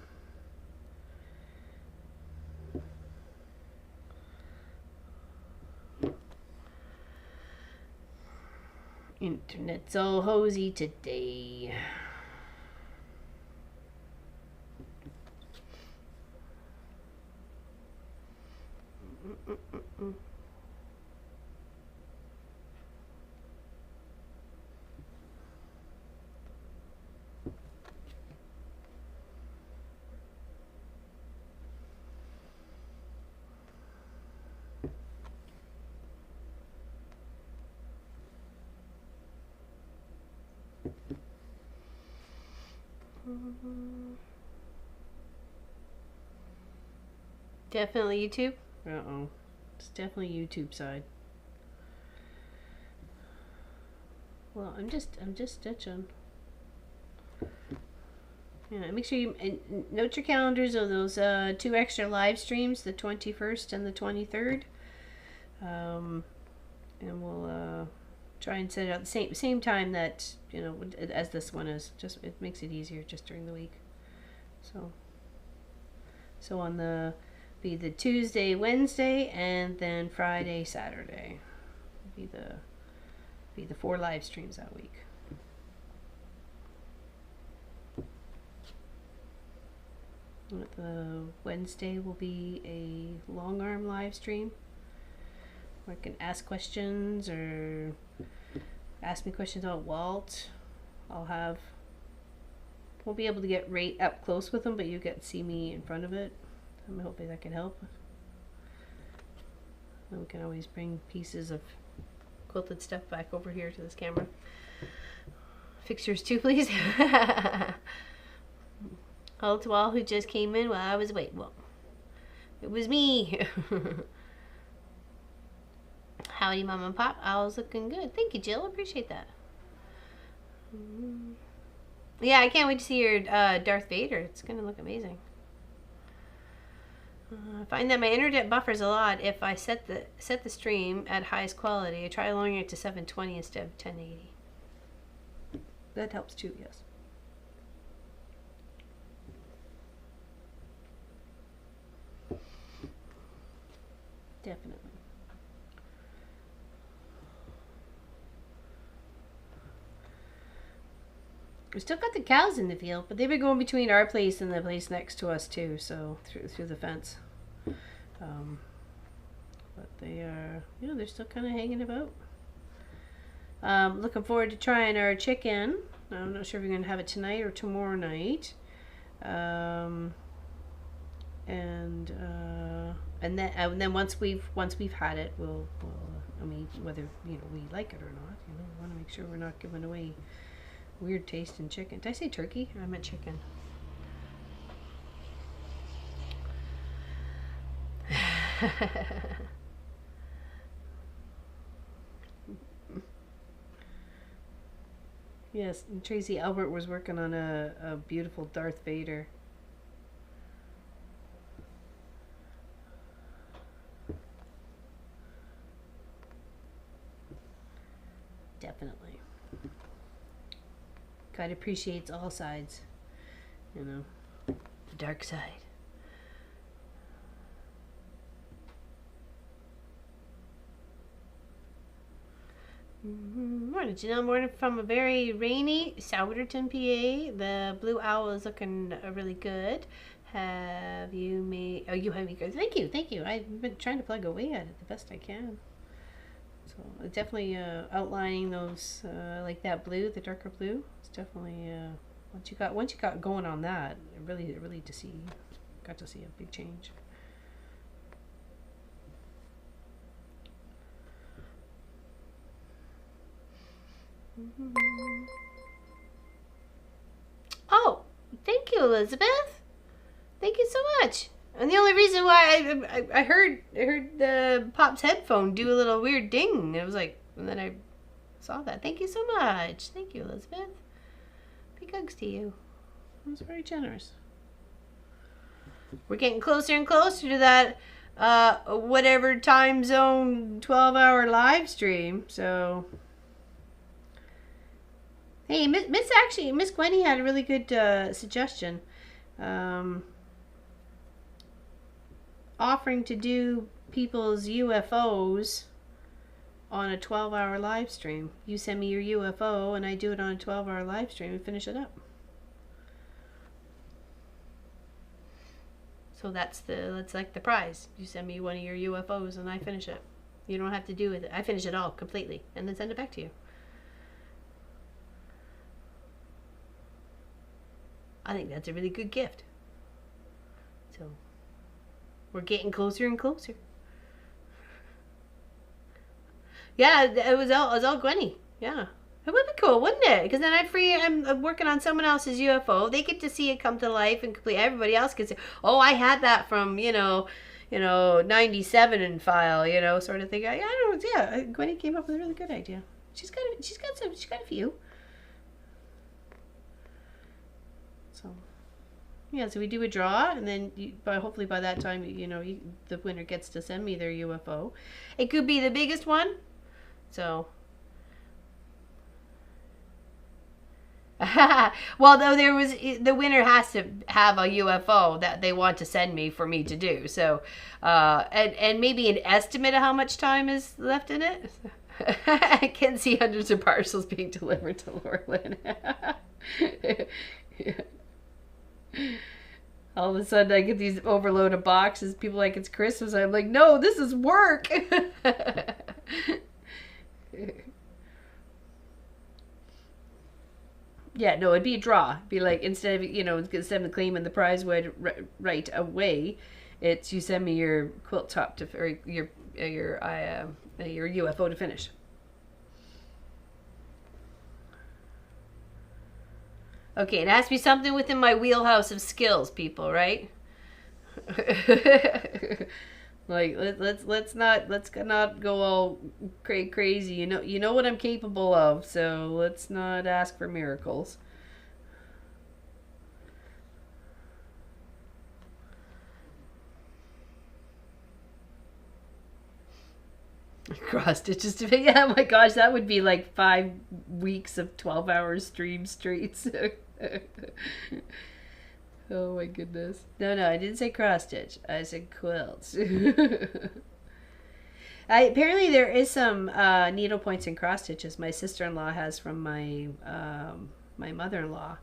Internet's all hosey today. Definitely YouTube. Uh-oh. It's definitely YouTube side. Well, I'm just stitching. Yeah, make sure you note your calendars of those 2 extra live streams, the 21st and the 23rd. And we'll try and set it out the same time that, you know, as this one is. Just it makes it easier just during the week. So on the Tuesday, Wednesday, and then Friday, Saturday be the 4 live streams that week. The Wednesday will be a long arm live stream where I can ask questions or ask me questions about Walt. Won't be able to get right up close with them, but you get to see me in front of it. I'm hoping that can help. And we can always bring pieces of quilted stuff back over here to this camera. Fix yours too, please. Hello to all who just came in while I was waiting. Well, it was me. Howdy, Mom and Pop. Owl's looking good. Thank you, Jill. Appreciate that. Yeah, I can't wait to see your Darth Vader. It's going to look amazing. I find that my internet buffers a lot if I set the stream at highest quality. I try lowering it to 720 instead of 1080. That helps too, yes. Definitely. We still got the cows in the field, but they've been going between our place and the place next to us too, so through the fence. But they are, they're still kind of hanging about. Looking forward to trying our chicken. I'm not sure if we're going to have it tonight or tomorrow night. And then once we've had it, we'll I mean, whether we like it or not, we want to make sure we're not giving away weird tasting chicken. Did I say turkey? I meant chicken. Yes, and Tracy Albert was working on a beautiful Darth Vader. Definitely. God appreciates all sides, the dark side. Morning, Janelle. Morning from a very rainy Souderton, PA. The blue owl is looking really good. Have you made? Oh, you have me good. Thank you. I've been trying to plug away at it the best I can. So definitely outlining those like that blue, the darker blue. It's definitely once you got going on that, it really got to see a big change. Oh, thank you, Elizabeth. Thank you so much. And the only reason why I heard the Pop's headphone do a little weird ding, and it was like, and then I saw that. Thank you so much. Thank you, Elizabeth. Big hugs to you. That was very generous. We're getting closer and closer to that whatever time zone 12-hour live stream. So, hey, Miss Gwenny had a really good suggestion. Offering to do people's UFOs on a 12-hour live stream. You send me your UFO and I do it on a 12-hour live stream and finish it up. So that's like the prize. You send me one of your UFOs and I finish it. You don't have to do it. I finish it all completely and then send it back to you. I think that's a really good gift. So we're getting closer and closer. Yeah, it was all Gwenny. Yeah. It would be cool, wouldn't it? Because then I'm working on someone else's UFO. They get to see it come to life and complete. Everybody else gets it. Oh, I had that from, 97 in file, sort of thing. Yeah, Gwenny came up with a really good idea. She's got a few. So, yeah, so we do a draw, and then hopefully by that time, the winner gets to send me their UFO. It could be the biggest one. So, well, though the winner has to have a UFO that they want to send me for me to do. So, and maybe an estimate of how much time is left in it. I can see hundreds of parcels being delivered to Laura Lynn. Yeah. All of a sudden I get these overload of boxes. People like it's Christmas. I'm like, no, this is work. Yeah, no, it'd be a draw. It'd be like instead of claiming the prize right away, it's you send me your quilt top to or your UFO to finish. Okay, it has to be something within my wheelhouse of skills, people, right? Like let's not go all crazy. You know what I'm capable of, so let's not ask for miracles. Cross stitches to yeah, oh my gosh, that would be like 5 weeks of 12-hour stream streets. Oh my goodness. No, I didn't say cross stitch. I said quilts. Apparently there is some needle points and cross stitches my sister-in-law has from my mother-in-law.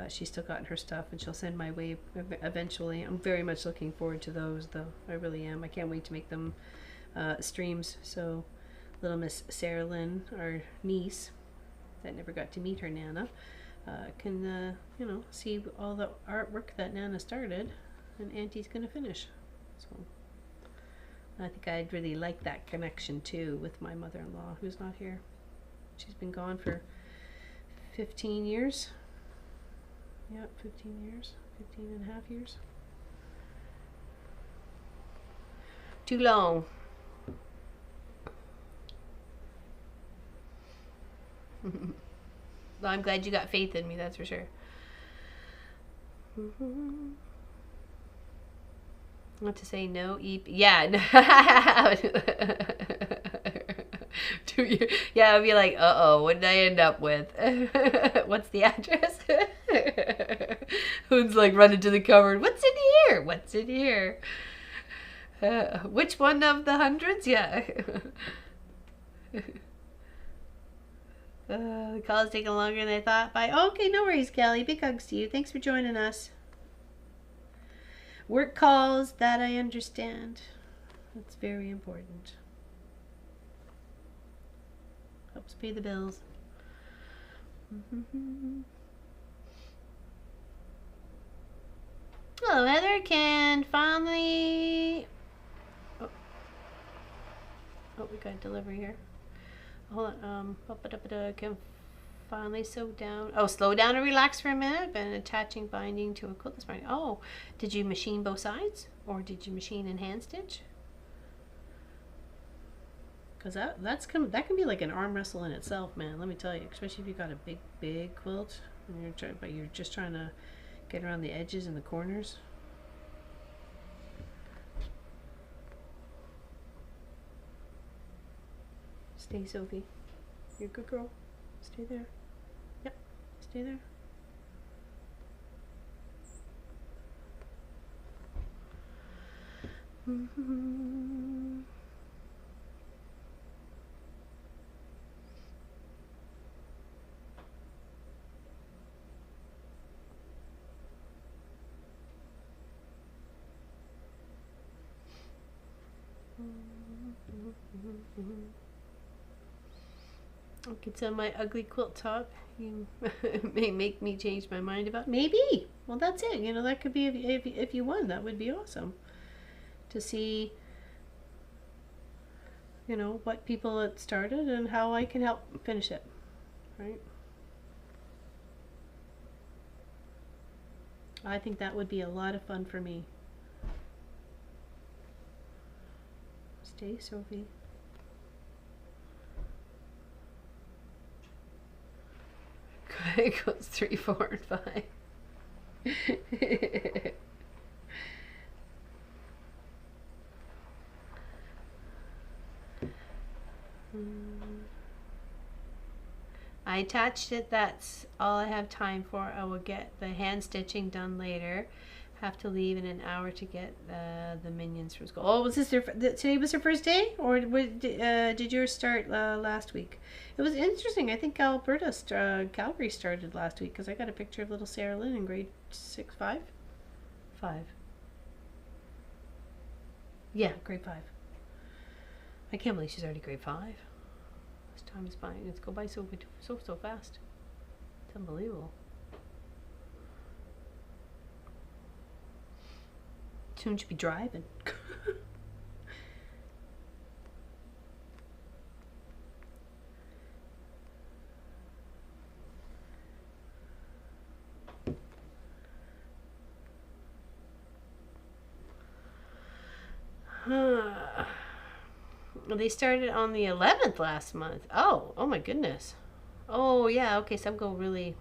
She's still gotten her stuff and she'll send my way eventually. I'm very much looking forward to those though. I really am. I can't wait to make them streams. So little Miss Sarah Lynn, our niece that never got to meet her Nana, can see all the artwork that Nana started and Auntie's gonna finish. So I think I'd really like that connection too with my mother-in-law who's not here. She's been gone for 15 years. Yep, 15 years. 15 and a half years. Too long. Well, I'm glad you got faith in me, that's for sure. What to say? No, yeah. Yeah, I'd be like, uh-oh, what did I end up with? What's the address? Who's like running to the cupboard? What's in here? What's in here? Which one of the hundreds? Yeah. The call is taking longer than I thought. Bye. Okay, no worries, Callie. Big hugs to you. Thanks for joining us. Work calls, that I understand. That's very important. Helps pay the bills. Hello, Heather. Can finally... Oh, we got delivery here. Hold on. Can finally slow down and relax for a minute. I've been attaching binding to a quilt this morning. Oh, did you machine both sides, or did you machine and hand stitch? Because that can be like an arm wrestle in itself, man. Let me tell you, especially if you got a big quilt, and you're just trying to get around the edges and the corners. Stay, Sophie. You're a good girl. Stay there. Yep. Stay there. Okay, so my ugly quilt top, you may make me change my mind about. Maybe. Well, that's it. That could be if you won. That would be awesome to see. What people had started and how I can help finish it. Right. I think that would be a lot of fun for me. Stay, Sophie. It goes 3, 4, and 5. I attached it. That's all I have time for. I will get the hand stitching done later. Have to leave in an hour to get the minions from school. Oh, was this today was your first day, or did yours start last week? It was interesting. I think Calgary started last week because I got a picture of little Sarah Lynn in grade 6, 5, 5. Yeah, grade 5. I can't believe she's already grade 5. This time is flying. It's go by so fast. It's unbelievable. Soon she'll be driving. They started on the 11th last month. Oh my goodness. Oh yeah, okay, some go really,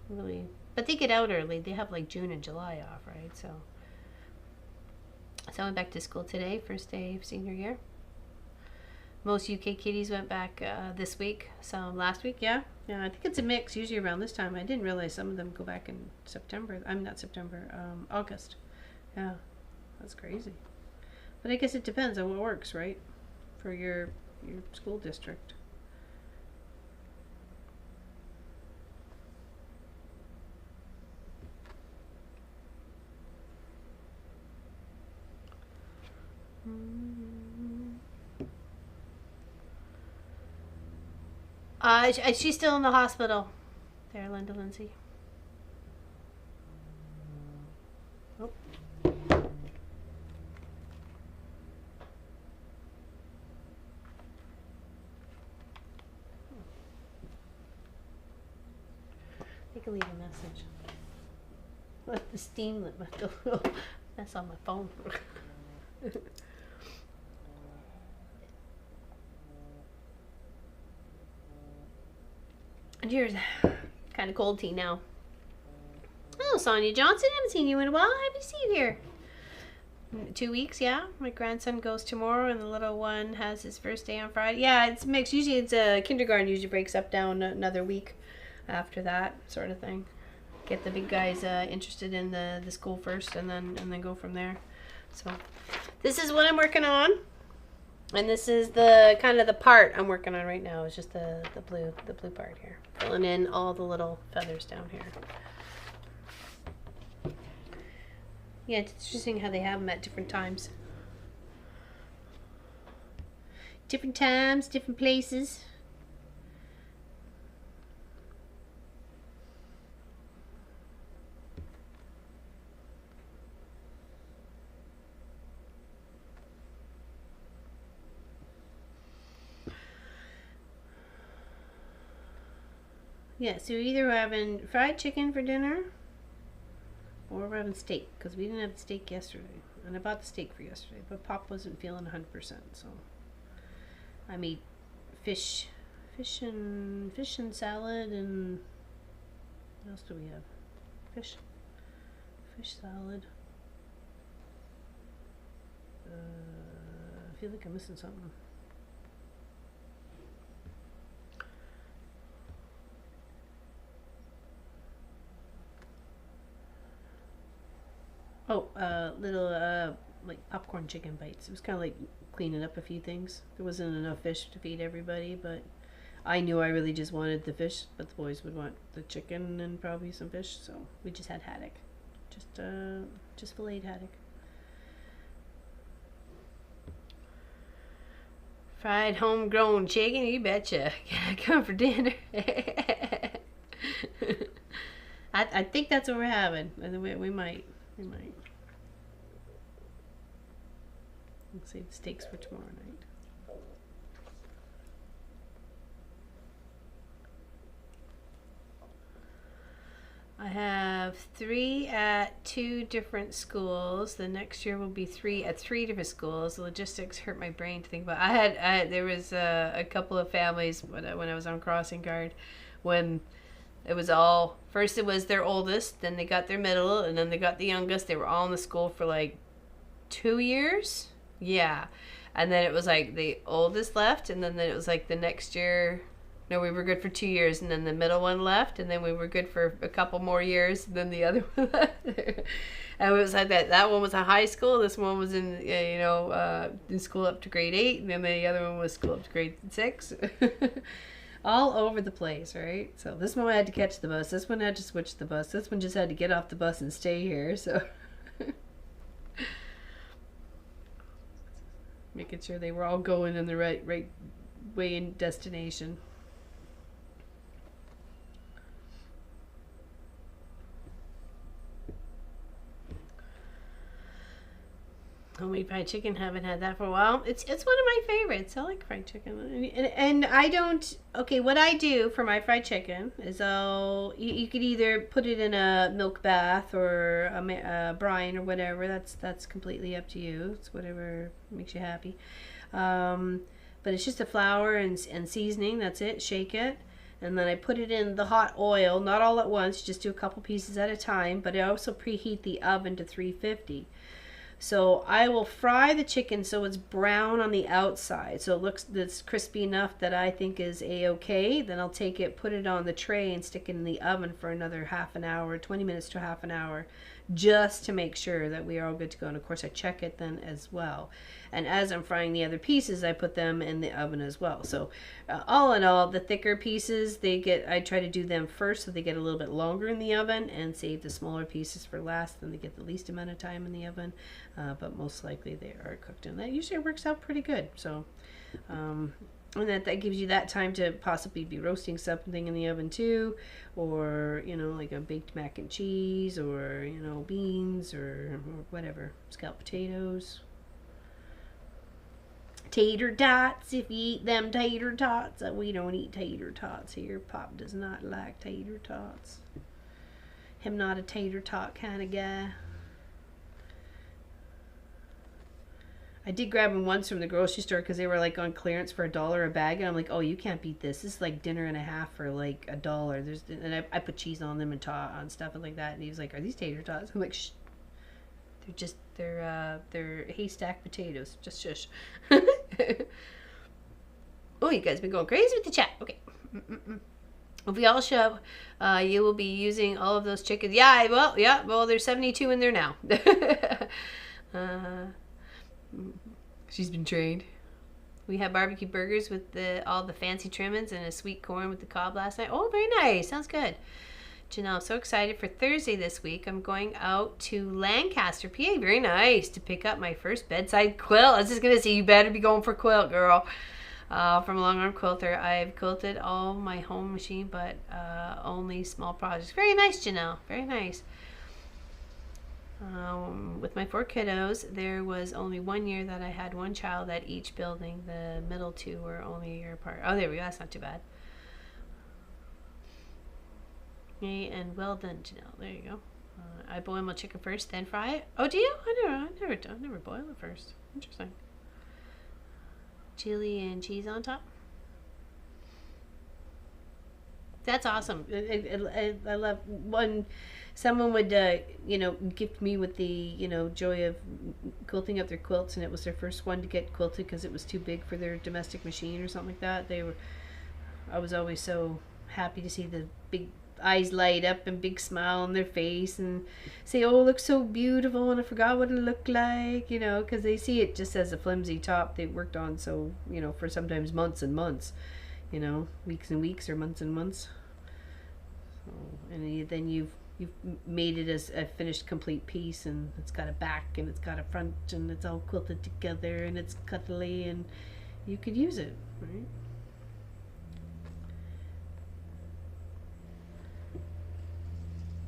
but they get out early. They have like June and July off, right? So I went back to school today, first day of senior year. Most UK kiddies went back this week, some last week, yeah. Yeah, I think it's a mix, usually around this time. I didn't realize some of them go back in September. Not September, August. Yeah, that's crazy. But I guess it depends on what works, right? For your school district. She's still in the hospital. There, Linda Lindsay. Oh. I can leave a message. Let the steam let a little mess on my phone. And here's kind of cold tea now. Oh, Sonia Johnson, haven't seen you in a while. Happy to see you here. 2 weeks, yeah. My grandson goes tomorrow, and the little one has his first day on Friday. Yeah, it's mixed. Usually, it's kindergarten. Usually breaks up down another week after that sort of thing. Get the big guys interested in the school first, and then go from there. So, this is what I'm working on. And this is the kind of the part I'm working on right now. It's just the blue part here. Filling in all the little feathers down here. Yeah, it's interesting how they have them at different times. Different times, different places. Yeah, so either we're having fried chicken for dinner, or we're having steak, because we didn't have the steak yesterday. And I bought the steak for yesterday, but Pop wasn't feeling 100%, so I made fish and salad, and what else do we have? Fish salad. I feel like I'm missing something. Oh, little like popcorn chicken bites. It was kind of like cleaning up a few things. There wasn't enough fish to feed everybody, but I knew I really just wanted the fish, but the boys would want the chicken and probably some fish, so we just had haddock. Just filleted haddock. Fried homegrown chicken, you betcha. Come for dinner. I think that's what we're having. We might. Let's save the steaks for tomorrow night. I have 3 at 2 different schools. The next year will be 3 at 3 different schools. The logistics hurt my brain to think about. There was a couple of families when I was on crossing guard, when it was all, first it was their oldest, then they got their middle, and then they got the youngest. They were all in the school for like 2 years. Yeah. And then it was like the oldest left, and then it was like the next year, no, we were good for 2 years, and then the middle one left, and then we were good for a couple more years, and then the other one left. And it was like that one was a high school, this one was in in school up to grade 8, and then the other one was school up to grade 6. All over the place, right? So this one had to catch the bus, this one had to switch the bus, this one just had to get off the bus and stay here. So making sure they were all going in the right way and destination. Homemade fried chicken, haven't had that for a while. It's one of my favorites. I like fried chicken, and I don't. Okay, what I do for my fried chicken is you could either put it in a milk bath or a brine or whatever. That's completely up to you. It's whatever makes you happy. But it's just a flour and seasoning. That's it. Shake it. And then I put it in the hot oil, not all at once, just do a couple pieces at a time. But I also preheat the oven to 350. So I will fry the chicken so it's brown on the outside, so it looks that's crispy enough that I think is a-okay. Then I'll take it, put it on the tray, and stick it in the oven for another half an hour, 20 minutes to half an hour, just to make sure that we are all good to go. And of course I check it then as well. And as I'm frying the other pieces, I put them in the oven as well. So all in all, the thicker pieces, I try to do them first so they get a little bit longer in the oven, and save the smaller pieces for last, then they get the least amount of time in the oven. But most likely they are cooked, and that usually works out pretty good. So and that gives you that time to possibly be roasting something in the oven too, or like a baked mac and cheese, or beans, or whatever, scalloped potatoes, tater tots, if you eat them tater tots. We don't eat tater tots here. Pop does not like tater tots. Him not a tater tot kind of guy. I did grab them once from the grocery store because they were like on clearance for $1 a bag, and I'm like, oh, you can't beat this. This is like dinner and a half for like $1. And I put cheese on them and on stuff and like that. And he was like, are these tater tots? I'm like, shh. They're haystack potatoes. Just shush. Oh, you guys been going crazy with the chat. Okay. If we all show, you will be using all of those chickens. Yeah. Well, there's 72 in there now. She's been trained. We had barbecue burgers with all the fancy trimmings and a sweet corn with the cob last night. Oh, very nice. Sounds good. Janelle, I'm so excited for Thursday this week. I'm going out to Lancaster, PA. Very nice. To pick up my first bedside quilt. I was just going to say, you better be going for quilt, girl. From Long Arm Quilter. I've quilted all my home machine, but only small projects. Very nice, Janelle. Very nice. With my 4 kiddos, there was only 1 year that I had one child at each building. The middle 2 were only a year apart. Oh, there we go. That's not too bad. Okay, and well done, Janelle. There you go. I boil my chicken first, then fry it. Oh, do you? I never boil it first. Interesting. Chili and cheese on top. That's awesome. I love when someone would, gift me with the, joy of quilting up their quilts, and it was their first one to get quilted because it was too big for their domestic machine or something like that. I was always so happy to see the big eyes light up and big smile on their face and say, oh, it looks so beautiful, and I forgot what it looked like, because they see it just as a flimsy top they worked on so, for sometimes months and months, weeks and weeks or months and months. So, and then you've made it as a finished complete piece, and it's got a back and it's got a front and it's all quilted together and it's cuddly and you could use it, right?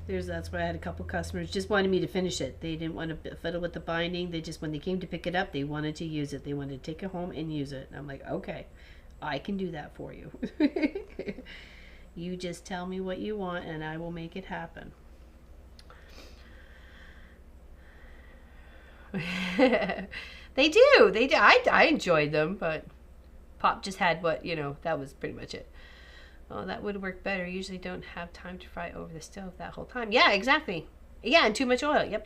That's why I had a couple customers just wanted me to finish it. They didn't want to fiddle with the binding. They just, when they came to pick it up, they wanted to use it. They wanted to take it home and use it. And I'm like, okay, I can do that for you. You just tell me what you want and I will make it happen. They do. I enjoyed them, but Pop just had that was pretty much it. Oh, that would work better. Usually don't have time to fry over the stove that whole time. Yeah, exactly. Yeah, and too much oil. Yep.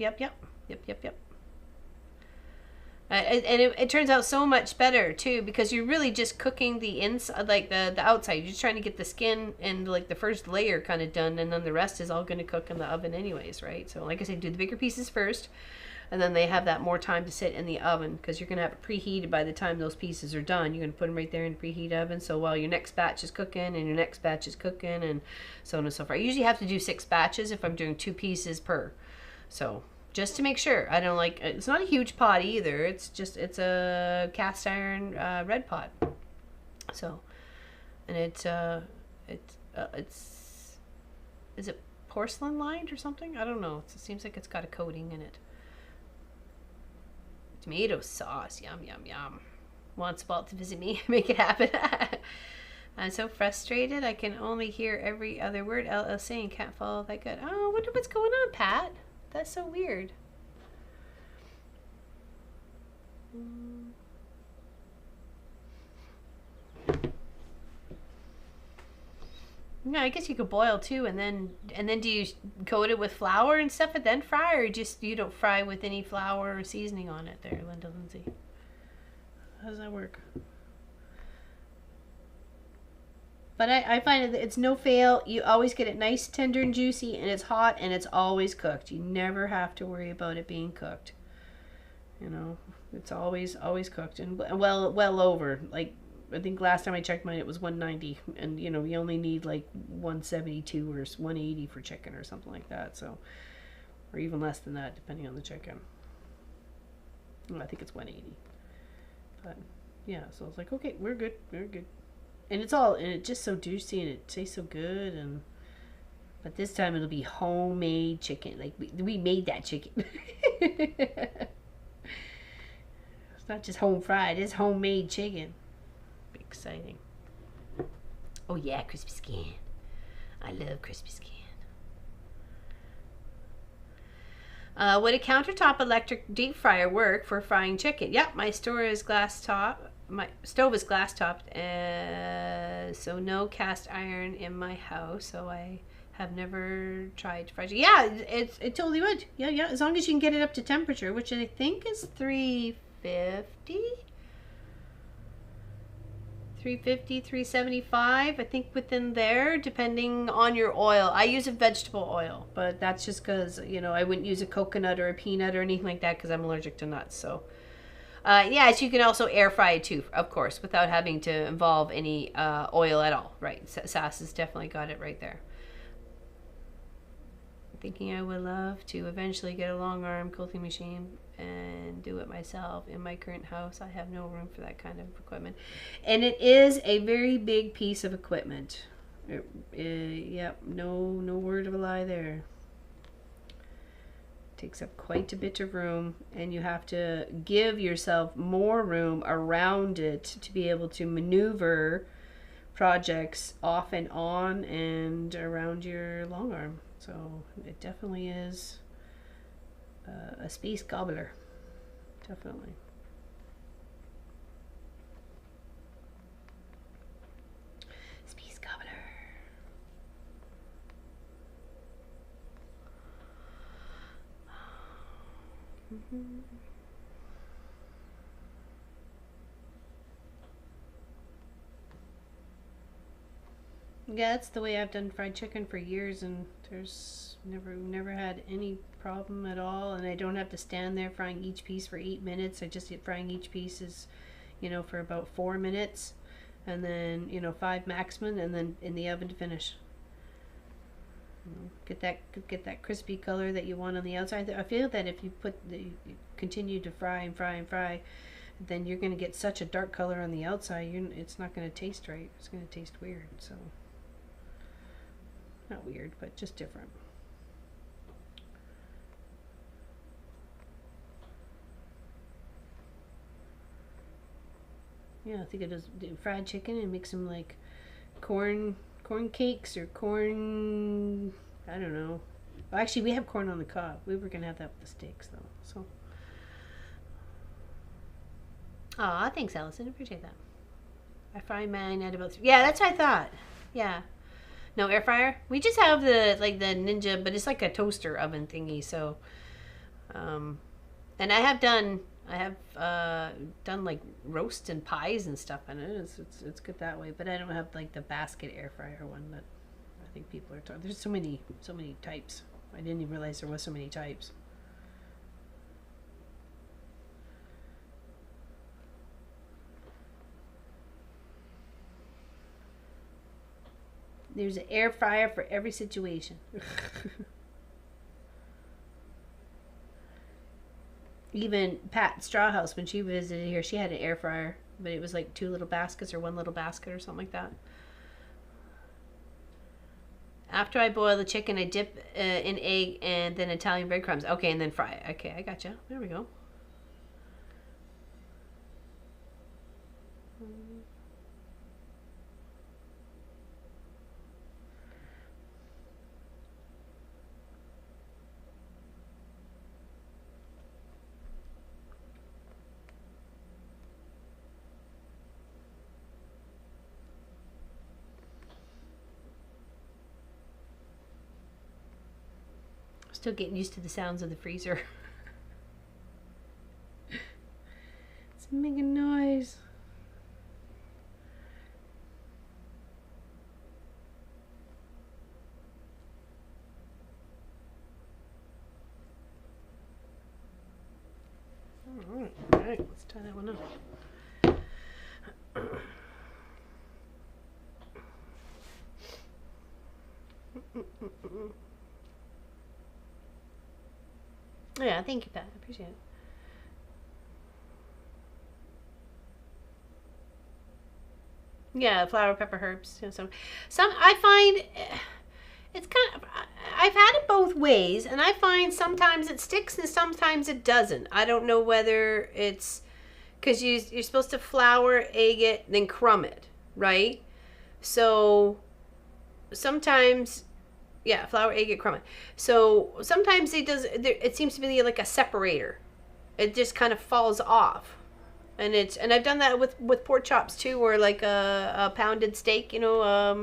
And it turns out so much better too, because you're really just cooking the inside, like the outside. You're just trying to get the skin and like the first layer kind of done, and then the rest is all going to cook in the oven anyways, right? So like I said, do the bigger pieces first, and then they have that more time to sit in the oven, because you're going to have it preheated by the time those pieces are done. You're going to put them right there in the preheat oven, so while your next batch is cooking and your next batch is cooking and so on and so forth. I usually have to do 6 batches if I'm doing 2 pieces per. So just to make sure. I don't like, it's not a huge pot either. It's just, it's a cast iron red pot. So, and it's is it porcelain lined or something? I don't know. It seems like it's got a coating in it. Tomato sauce, yum, yum, yum. Wants Walt to visit me, make it happen. I'm so frustrated. I can only hear every other word LL saying. Can't follow that good. Oh, I wonder what's going on, Pat. That's so weird. Yeah, I guess you could boil too, and then do you coat it with flour and stuff and then fry, or just you don't fry with any flour or seasoning on it there, Linda Lindsay? How does that work? But I find that it's no fail. You always get it nice, tender, and juicy, and it's hot, and it's always cooked. You never have to worry about it being cooked. You know, it's always cooked and well over. Like, I think last time I checked mine, it was 190, and you know, you only need like 172 or 180 for chicken or something like that. So, or even less than that, depending on the chicken. Well, I think it's 180. But yeah, so I was like, okay, we're good. And it's just so juicy and it tastes so good. And but this time it'll be homemade chicken. Like we made that chicken. It's not just home fried. It's homemade chicken. Be exciting. Oh yeah, crispy skin. I love crispy skin. Would a countertop electric deep fryer work for frying chicken? Yep, my store is glass top. My stove is glass topped, so no cast iron in my house. So I have never tried to fry chicken. Yeah, it totally would. Yeah. As long as you can get it up to temperature, which I think is 350. 350, 375, I think within there, depending on your oil. I use a vegetable oil, but that's just because, you know, I wouldn't use a coconut or a peanut or anything like that because I'm allergic to nuts. So, yeah, so you can also air fry it too, of course, without having to involve any oil at all. Right, Sass has definitely got it right there. Thinking I would love to eventually get a long arm quilting machine and do it myself. In my current house, I have no room for that kind of equipment, and it is a very big piece of equipment. Yep, no word of a lie there. It takes up quite a bit of room, and you have to give yourself more room around it to be able to maneuver projects off and on and around your long arm. So it definitely is a space gobbler. Definitely. Space gobbler. Mm-hmm. Yeah, that's the way I've done fried chicken for years, and there's never had any problem at all. And I don't have to stand there frying each piece for 8 minutes. I just get frying each piece is, you know, for about 4 minutes, and then, you know, 5 maximum, and then in the oven to finish. Get that crispy color that you want on the outside. I feel that if you continue to fry and fry and fry, then you're going to get such a dark color on the outside. It's not going to taste right. It's going to taste weird. So. Not weird, but just different. Yeah, I think it does fried chicken and make some like corn cakes or corn, I don't know. Well, actually, we have corn on the cob. We were gonna have that with the steaks though. So. Aw, thanks, Allison. Appreciate that. I fry mine at about 3. Yeah, that's what I thought. Yeah. No air fryer. We just have the Ninja, but it's like a toaster oven thingy. So, and I have done like roast and pies and stuff in it. It's good that way. But I don't have like the basket air fryer one that I think people are talking. There's so many types. I didn't even realize there was so many types. There's an air fryer for every situation. Even Pat Strawhouse, when she visited here, she had an air fryer, but it was like 2 little baskets or 1 little basket or something like that. After I boil the chicken, I dip in egg and then Italian breadcrumbs. Okay, and then fry it. Okay, I gotcha. There we go. Still getting used to the sounds of the freezer. It's making noise. All right, let's tie that one up. Yeah, thank you, Pat. I appreciate it. Yeah, flour, pepper, herbs. You know, some I find it's kind of, I've had it both ways, and I find sometimes it sticks and sometimes it doesn't. I don't know whether it's because you're supposed to flour, egg it, then crumb it, right? So sometimes, yeah, flour, egg it, crumb it. So sometimes it seems to be like a separator. It just kind of falls off. And I've done that with pork chops too, or like a pounded steak, you know,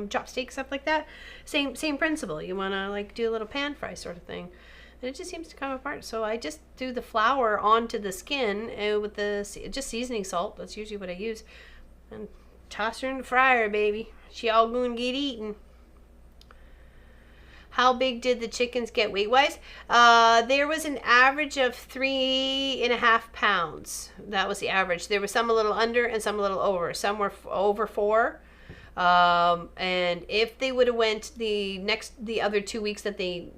chopsteak, stuff like that. Same principle. You want to like do a little pan fry sort of thing, and it just seems to come apart. So I just do the flour onto the skin with just seasoning salt. That's usually what I use, and toss her in the fryer, baby. She all gonna get eaten. How big did the chickens get weight-wise? There was an average of 3.5 pounds. That was the average. There was some a little under and some a little over. Some were over 4. And if they would have went the other 2 weeks that they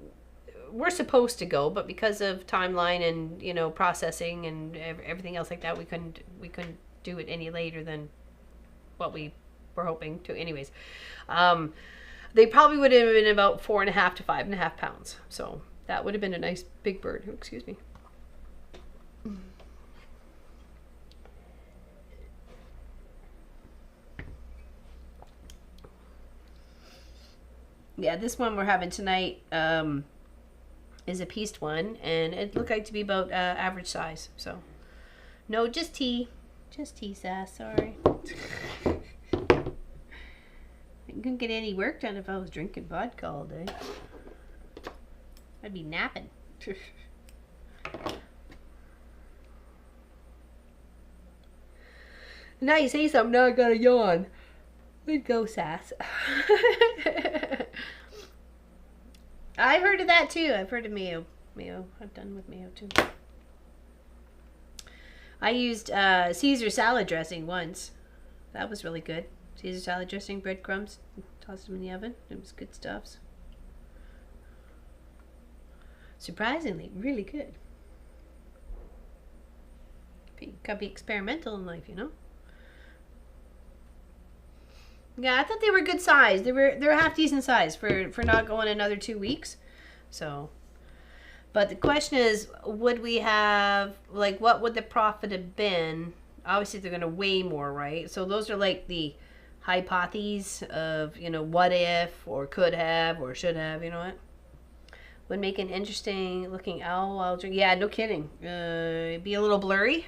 were supposed to go, but because of timeline and, you know, processing and everything else like that, we couldn't do it any later than what we were hoping to. Anyways, they probably would have been about 4.5 to 5.5 pounds. So that would have been a nice big bird. Oh, excuse me. Yeah, this one we're having tonight is a pieced one, and it looked like to be about average size. So, no, just tea sass. Sorry. I couldn't get any work done if I was drinking vodka all day. I'd be napping. Now you say something, now I gotta yawn. We'd go, sass. I've heard of that too. I've heard of mayo. I've done with mayo too. I used Caesar salad dressing once. That was really good. Caesar salad dressing, breadcrumbs, tossed them in the oven. It was good stuff. Surprisingly, really good. Gotta be experimental in life, you know. Yeah, I thought they were good size. They're half decent size for not going another 2 weeks. So, but the question is, would we have, like, what would the profit have been? Obviously, they're gonna weigh more, right? So those are like the hypotheses of, you know, what if or could have or should have, you know what? Would make an interesting looking owl while drinking. Yeah, no kidding. It'd be a little blurry.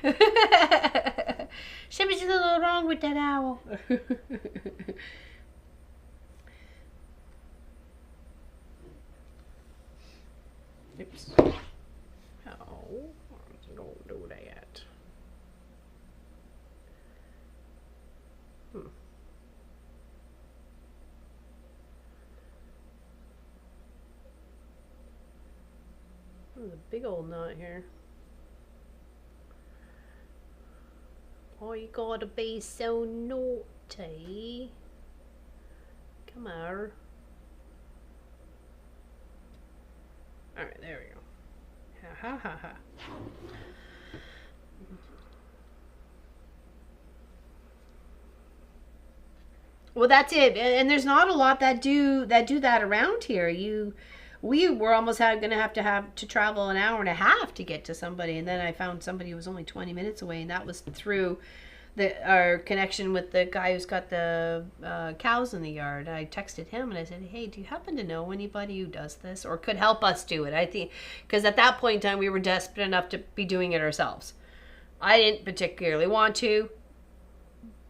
Something's a little wrong with that owl. Oops. Oh, don't do that. There's a big old knot here. Oh, you gotta be so naughty. Come on. Alright, there we go. Ha ha ha ha. Well, that's it, and there's not a lot that do that around here. We were almost going to have to travel an hour and a half to get to somebody, and then I found somebody who was only 20 minutes away, and that was through our connection with the guy who's got the cows in the yard. I texted him and I said, "Hey, do you happen to know anybody who does this or could help us do it?" I think because at that point in time we were desperate enough to be doing it ourselves. I didn't particularly want to.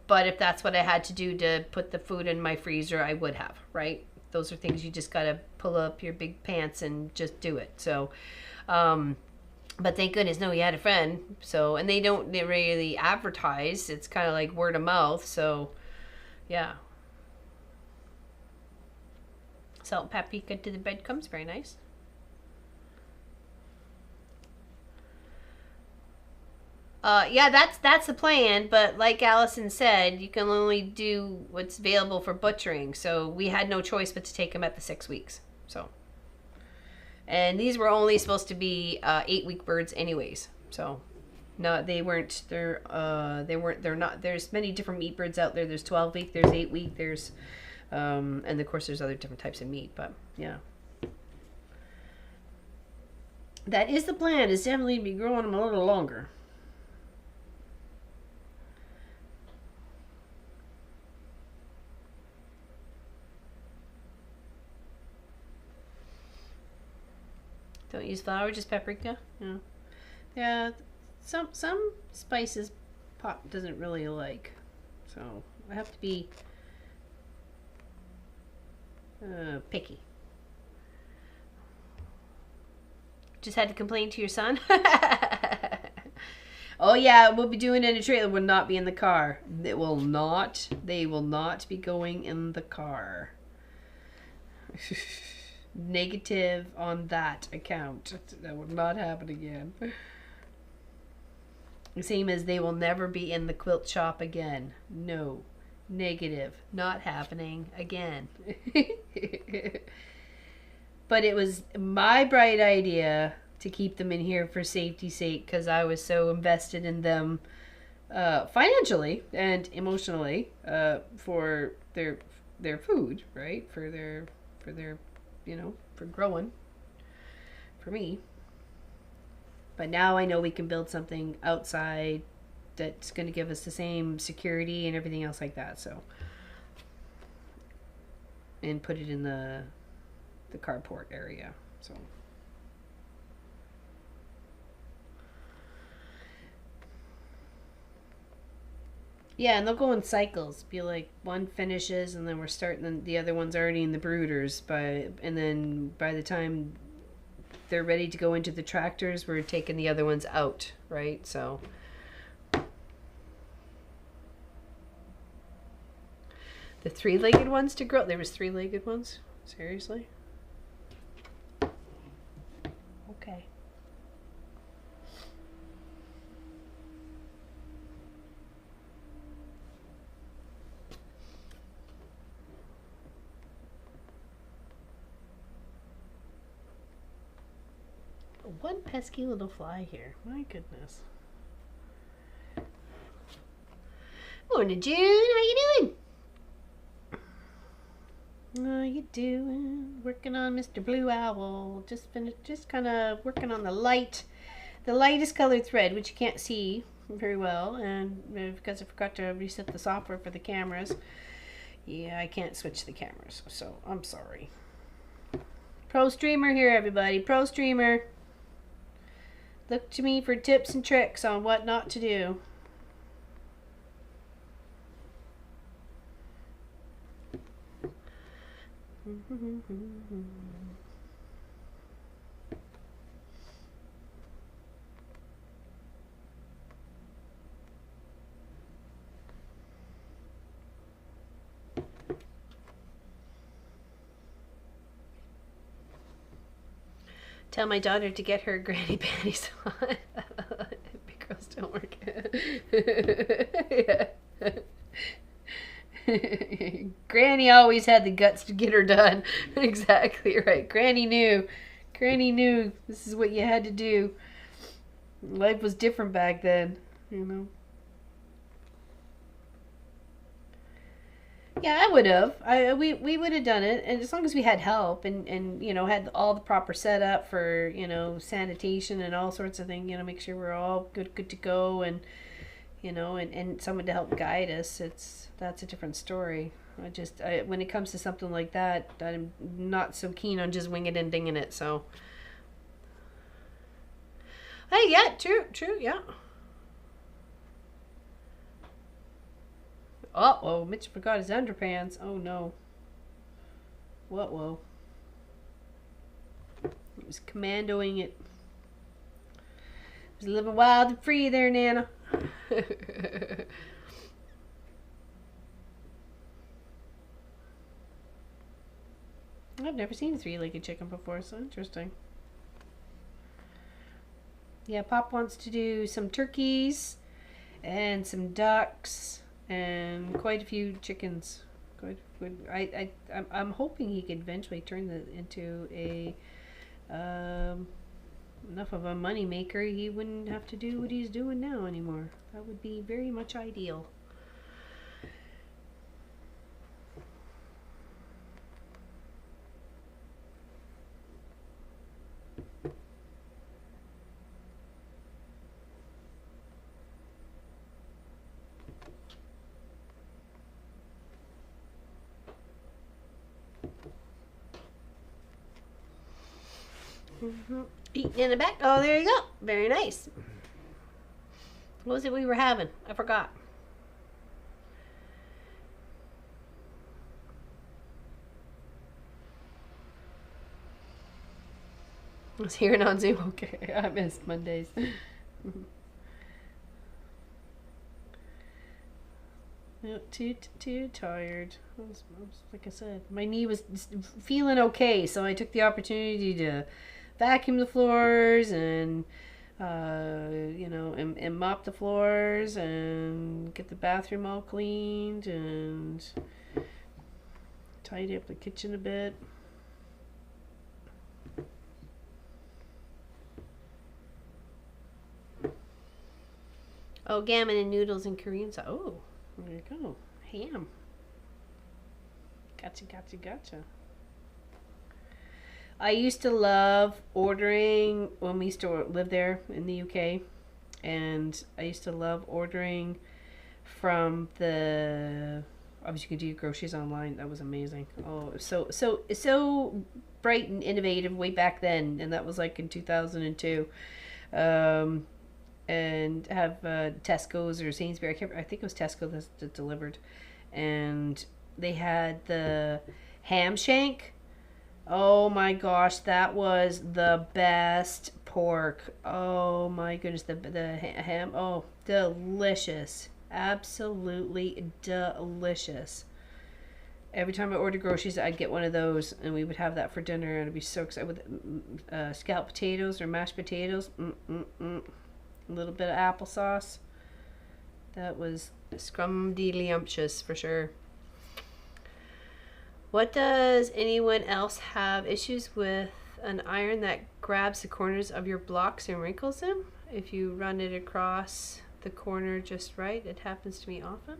But if that's what I had to do to put the food in my freezer, I would have, right? Those are things you just got to pull up your big pants and just do it. So, but thank goodness, no, he had a friend. So, and they really advertise. It's kind of like word of mouth. So, yeah. Salt and paprika to the breadcrumbs, very nice. Yeah, that's the plan. But like Allison said, you can only do what's available for butchering. So we had no choice but to take them at the 6 weeks. So, and these were only supposed to be 8-week birds, anyways. So, no, they weren't. They're not. There's many different meat birds out there. There's 12-week. There's 8-week. There's, and of course there's other different types of meat. But yeah. That is the plan. Is definitely to be growing them a little longer. Don't use flour, just paprika. Yeah, yeah. Some spices Pop doesn't really like, so I have to be picky. Just had to complain to your son. Oh yeah, we'll be doing it in a trailer. Will not be in the car. It will not. They will not be going in the car. Negative on that account. That will not happen again. The same as they will never be in the quilt shop again. No. Negative. Not happening again. But it was my bright idea to keep them in here for safety's sake because I was so invested in them financially and emotionally for their food, right? For their for growing for me. But now I know we can build something outside that's going to give us the same security and everything else like that. So, and put it in the carport area. So, yeah, and they'll go in cycles. Be like one finishes, and then we're starting the other one's already in the brooders. And then by the time they're ready to go into the tractors, we're taking the other ones out, right? So, the 3-legged ones to grow. There was 3-legged ones. Seriously? Okay. One pesky little fly here. My goodness. Morning, June. How you doing? How you doing? Working on Mr. Blue Owl. Just finished. Just kind of working on the lightest colored thread, which you can't see very well, and because I forgot to reset the software for the cameras. Yeah, I can't switch the cameras, so I'm sorry. Pro streamer here, everybody. Pro streamer. Look to me for tips and tricks on what not to do. Tell my daughter to get her granny panties on. Big girls don't work. Granny always had the guts to get her done. Exactly right. Granny knew. Granny knew this is what you had to do. Life was different back then, you know. Yeah, I would have. We would have done it, and as long as we had help and you know had all the proper setup for you know sanitation and all sorts of things. You know, make sure we're all good to go, and you know, and someone to help guide us. That's a different story. When it comes to something like that, I'm not so keen on just winging it and dinging it. So, hey, yeah, true, yeah. Oh, whoa, Mitch forgot his underpants. Oh no. What? Whoa. He was commandoing it. He was living wild and free there, Nana. I've never seen a three-legged chicken before, so interesting. Yeah, Pop wants to do some turkeys and some ducks and quite a few chickens. I'm hoping he could eventually turn that into a enough of a money maker. He wouldn't have to do what he's doing now anymore. That would be very much ideal. Mm-hmm. Eating in the back. Oh, there you go. Very nice. What was it we were having? I forgot. I was hearing on Zoom. Okay, I missed Mondays. Too tired. Like I said, my knee was feeling okay, so I took the opportunity to vacuum the floors and you know, and mop the floors and get the bathroom all cleaned and tidy up the kitchen a bit. Oh, gammon and noodles and Korean sauce. Oh, there you go. Ham. Gotcha. I used to love ordering when we used to live there in the UK, and I used to love ordering from the. Obviously, you could do your groceries online. That was amazing. Oh, so bright and innovative way back then, and that was like in 2002. And have Tesco's or Sainsbury. I think it was Tesco that delivered, and they had the ham shank. Oh my gosh, that was the best pork. Oh my goodness, the ham. Oh, delicious, absolutely delicious. Every time I ordered groceries, I'd get one of those, and we would have that for dinner, and I'd be so excited with scalloped potatoes or mashed potatoes. A little bit of applesauce. That was scrumdiddlyumptious for sure. What does anyone else have issues with an iron that grabs the corners of your blocks and wrinkles them? If you run it across the corner just right, it happens to me often.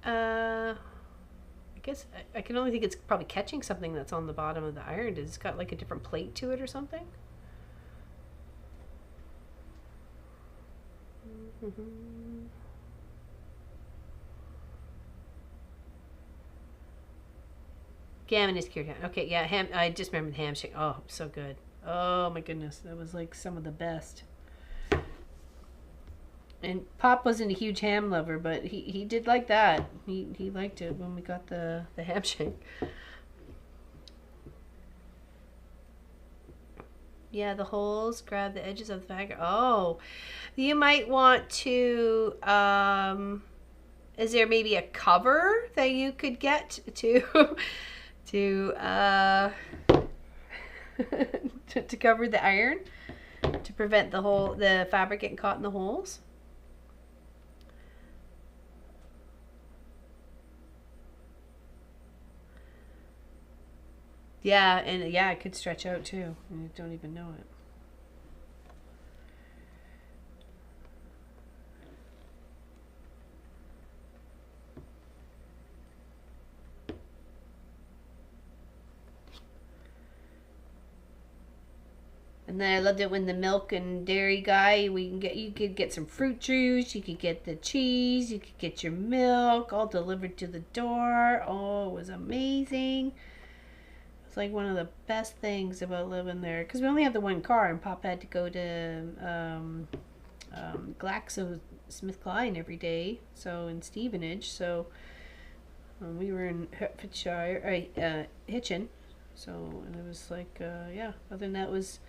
I guess I can only think it's probably catching something that's on the bottom of the iron. Does it's got like a different plate to it or something? Mm-hmm. Gammon is cured. Okay, yeah, ham. I just remember the ham shake. Oh, so good. Oh my goodness, that was like some of the best. And Pop wasn't a huge ham lover, but he did like that. He liked it when we got the ham shank. Yeah, the holes grab the edges of the bag. Oh, you might want to. Is there maybe a cover that you could get to to to cover the iron to prevent the fabric getting caught in the holes? Yeah, and yeah, it could stretch out too, and you don't even know it. And then I loved it when the milk and dairy guy, you could get some fruit juice, you could get the cheese, you could get your milk all delivered to the door. Oh, it was amazing. It's like one of the best things about living there, because we only had the one car, and Pop had to go to GlaxoSmithKline every day, so in Stevenage. So we were in Hertfordshire, Hitchin. So and it was like, yeah. Other than that, was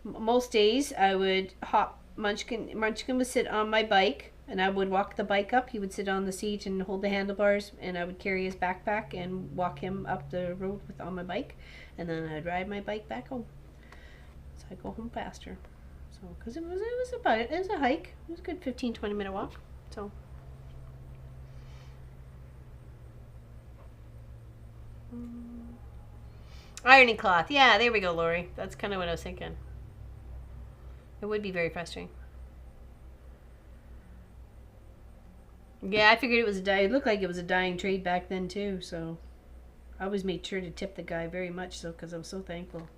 most days I would hop. Munchkin would sit on my bike, and I would walk the bike up. He would sit on the seat and hold the handlebars, and I would carry his backpack and walk him up the road on my bike, and then I'd ride my bike back home. So I'd go home faster. So because it was a hike. It was a good 15-20 minute walk. So. Ironing cloth. Yeah, there we go, Lori. That's kind of what I was thinking. It would be very frustrating. Yeah, I figured it looked like it was a dying trade back then too. So I always made sure to tip the guy very much so, because I was so thankful.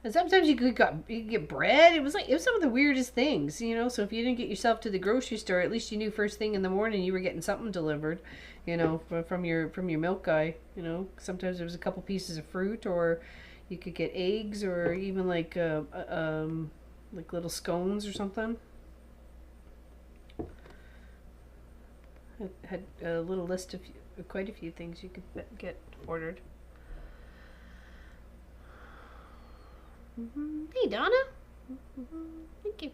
And sometimes you could get bread. It was some of the weirdest things, you know. So if you didn't get yourself to the grocery store, at least you knew first thing in the morning you were getting something delivered, you know, from your milk guy. You know, sometimes there was a couple pieces of fruit, or you could get eggs, or even like little scones or something. It had a little list of quite a few things you could get ordered. Hey, Donna. Thank you.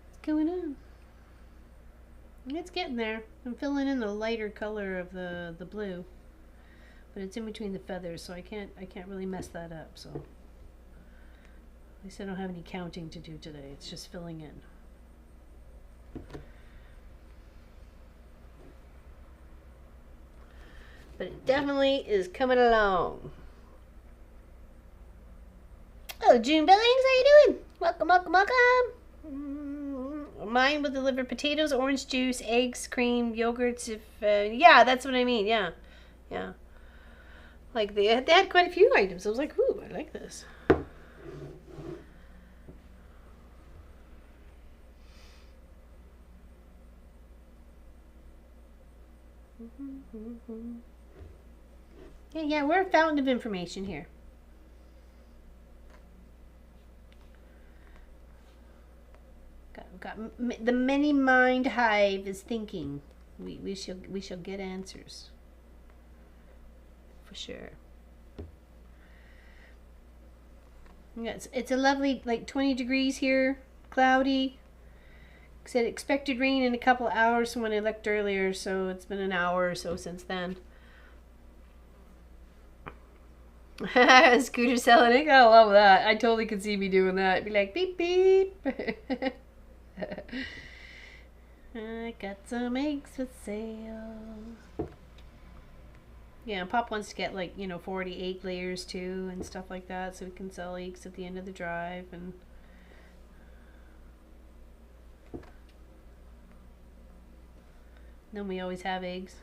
What's going on? It's getting there. I'm filling in the lighter color of the blue, but it's in between the feathers, so I can't really mess that up. So at least I don't have any counting to do today. It's just filling in. But it definitely is coming along. Oh, June Billings, how you doing? Welcome, welcome, welcome. Mine will deliver potatoes, orange juice, eggs, cream, yogurts. Yeah, that's what I mean. Yeah. Like they had quite a few items. I was like, ooh, I like this. Yeah, we're a fountain of information here. Got the many mind hive is thinking. We shall get answers for sure. Yeah, it's a lovely, like 20 degrees here, cloudy. Said expected rain in a couple of hours from when I looked earlier, so it's been an hour or so since then. Scooter selling it. I love that. I totally could see me doing that. I'd be like, beep beep. I got some eggs for sale. Yeah, Pop wants to get 40 egg layers too and stuff like that, so we can sell eggs at the end of the drive. And then we always have eggs.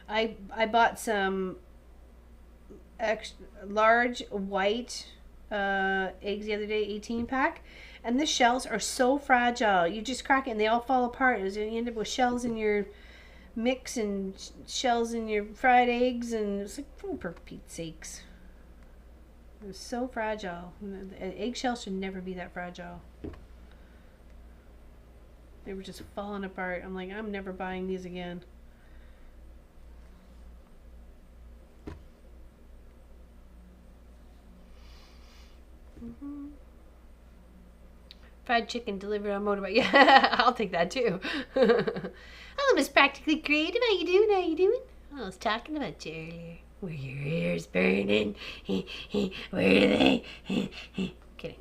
I bought some large white eggs the other day, 18 pack, and the shells are so fragile. You just crack it and they all fall apart. You end up with shells in your mix and shells in your fried eggs, and it's like, oh, for Pete's sakes. It was so fragile. Eggshells should never be that fragile. They were just falling apart. I'm like, I'm never buying these again. Fried chicken delivered on motorbike. Yeah, I'll take that too. Hello, Miss Practically Creative. How you doing? I was talking about you earlier. Were your ears burning? Where are they? Kidding.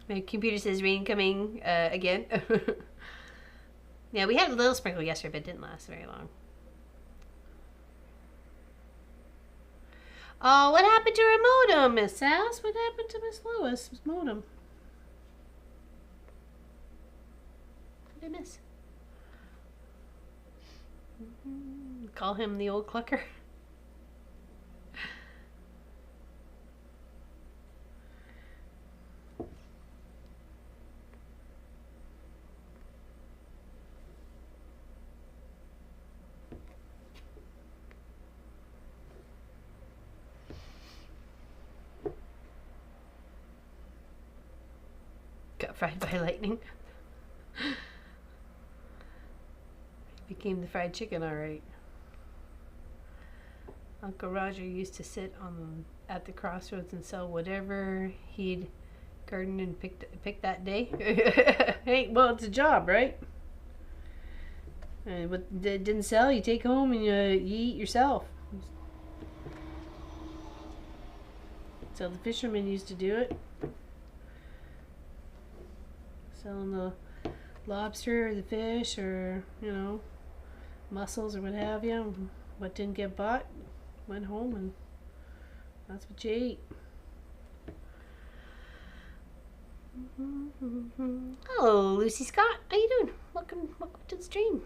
My computer says rain coming again. Yeah, we had a little sprinkle yesterday, but it didn't last very long. Oh, what happened to her modem, Miss Sass? What happened to Miss Lois's modem? What did I miss? Call him the old clucker. fried by lightning. Became the fried chicken, all right. Uncle Roger used to sit at the crossroads and sell whatever he'd garden and pick that day. Hey, well, it's a job, right? And what didn't sell, you take home and you eat yourself. So the fishermen used to do it, selling the lobster or the fish or mussels or what have you. What didn't get bought went home, and that's what you ate. Hello, Lucy Scott. How you doing? Welcome to the stream.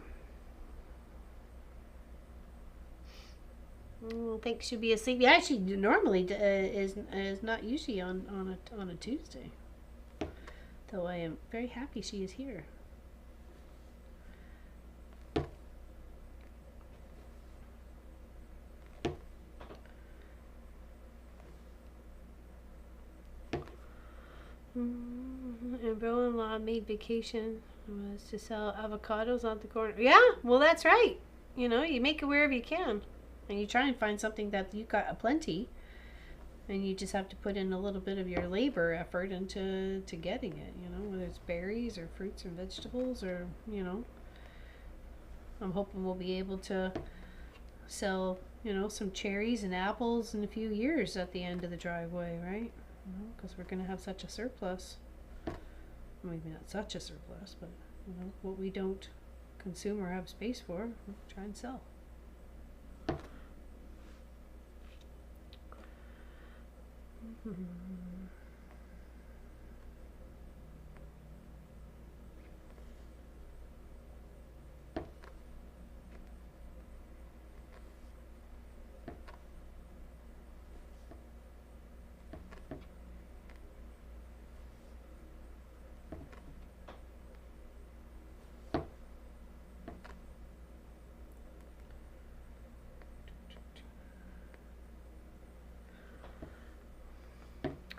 Think she'll be asleep. Yeah, she normally is not usually on a Tuesday. Though I am very happy she is here. And brother-in-law made vacation was to sell avocados on the corner. Yeah, well, that's right. You make it wherever you can, and you try and find something that you got aplenty, and you just have to put in a little bit of your labor effort into getting it. Whether it's berries or fruits or vegetables, or I'm hoping we'll be able to sell some cherries and apples in a few years at the end of the driveway, right? Because we're going to have such a surplus. Maybe not such a surplus, but what we don't consume or have space for, we'll try and sell.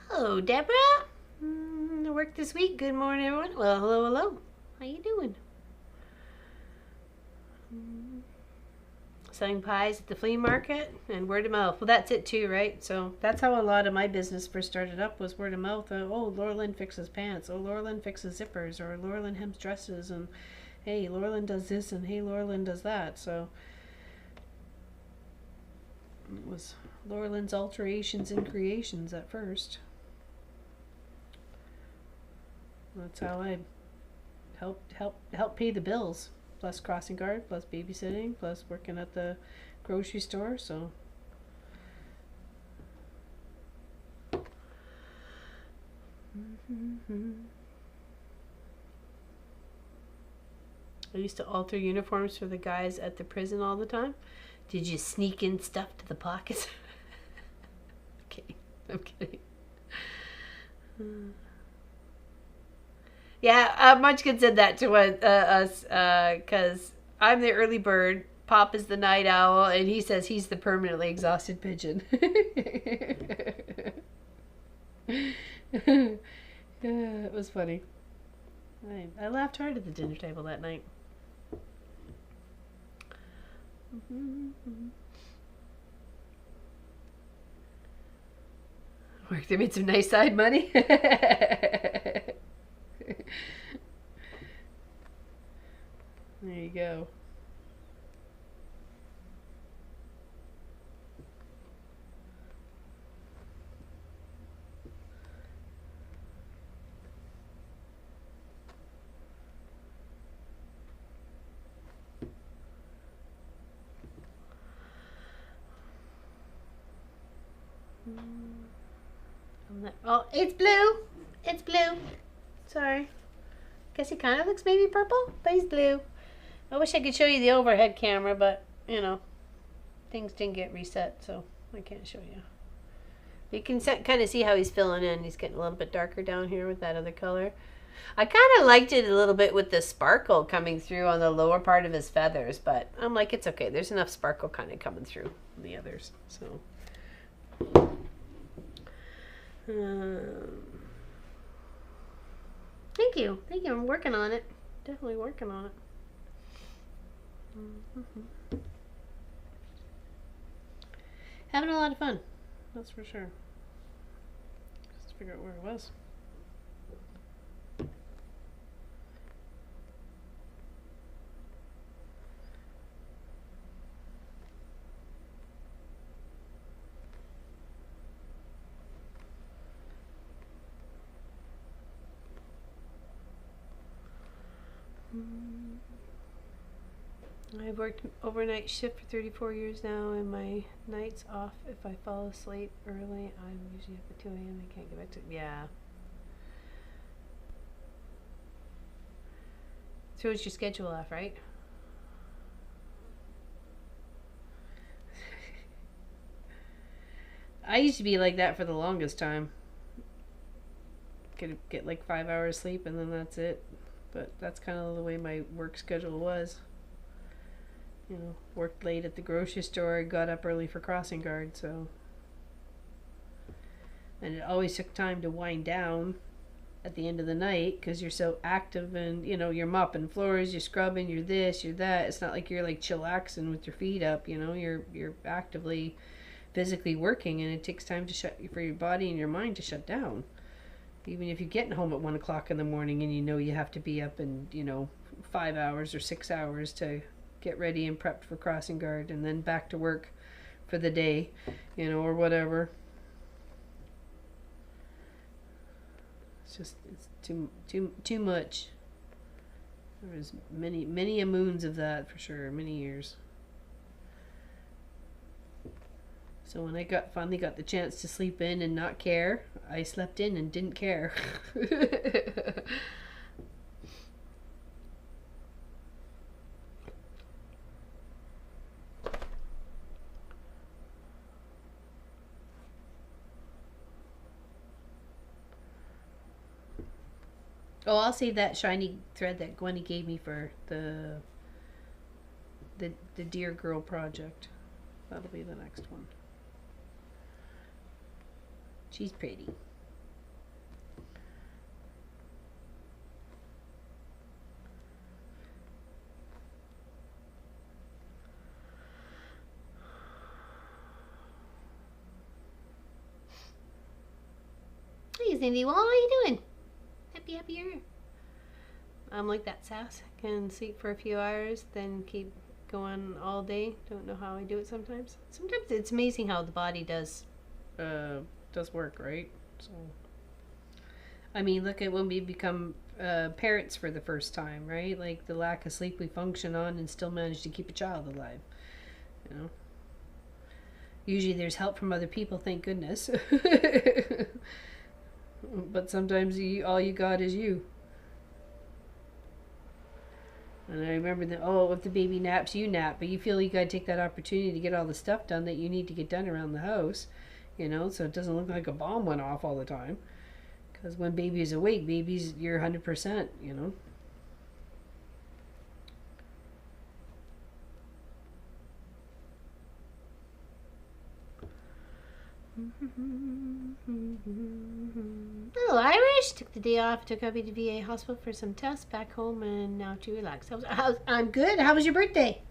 Hello, Deborah. Work this week. Good morning, everyone. Well, hello. How you doing? Selling pies at the flea market and word of mouth. Well, that's it too, right? So that's how a lot of my business first started up, was word of mouth. Oh, Laura Lynn fixes pants. Oh, Laura Lynn fixes zippers. Or Laura Lynn hems dresses. And hey, Laura Lynn does this. And hey, Laura Lynn does that. So it was Laura Lynn's alterations and creations at first. That's how I help pay the bills, plus crossing guard, plus babysitting, plus working at the grocery store. So I used to alter uniforms for the guys at the prison all the time. Did you sneak in stuff to the pockets? Okay, I'm kidding. Yeah, Munchkin said that to us, because I'm the early bird, Pop is the night owl, and he says he's the permanently exhausted pigeon. Yeah, it was funny. I laughed hard at the dinner table that night. Work, they made some nice side money. There you go. Oh, it's blue. It's blue. Sorry. Guess he kind of looks maybe purple, but he's blue. I wish I could show you the overhead camera, but, things didn't get reset, so I can't show you. But you can kind of see how he's filling in. He's getting a little bit darker down here with that other color. I kind of liked it a little bit with the sparkle coming through on the lower part of his feathers, but I'm like, it's okay. There's enough sparkle kind of coming through on the others, so. Hey, you. Thank you. I'm working on it. Definitely working on it. Having a lot of fun. That's for sure. Just figure out where it was. I've worked overnight shift for 34 years now, and my nights off. If I fall asleep early, I'm usually up at 2 a.m. I can't get back to. Yeah. Throws your schedule off, right? I used to be like that for the longest time. Could get like 5 hours sleep and then that's it. But that's kind of the way my work schedule was. You know, worked late at the grocery store, got up early for crossing guard, so. And it always took time to wind down at the end of the night because you're so active and, you know, you're mopping floors, you're scrubbing, you're this, you're that. It's not like you're like chillaxing with your feet up, you know, you're actively physically working, and it takes time to for your body and your mind to shut down. Even if you're getting home at 1 o'clock in the morning and you know you have to be up in, you know, 5 hours or 6 hours to get ready and prepped for crossing guard and then back to work for the day, you know, or whatever. It's too much. There was many a moons of that for sure, many years. So when I finally got the chance to sleep in and not care, I slept in and didn't care. Oh, I'll save that shiny thread that Gwenny gave me for the Dear Girl project. That'll be the next one. She's pretty. Hey, Cindy, what are you doing? Happy here. I'm like that sass. Can sleep for a few hours, then keep going all day. Don't know how I do it sometimes. Sometimes it's amazing how the body does work, right? So, I mean, look at when we become parents for the first time, right? Like the lack of sleep we function on and still manage to keep a child alive. You know. Usually there's help from other people, thank goodness. But sometimes all you got is you. And I remember that, if the baby naps, you nap. But you feel you got to take that opportunity to get all the stuff done that you need to get done around the house. You know, so it doesn't look like a bomb went off all the time. Because when baby is awake, you're 100%, you know. Hello, Irish. Took the day off, took Abby to VA hospital for some tests, back home, and now to relax. I'm good. How was your birthday?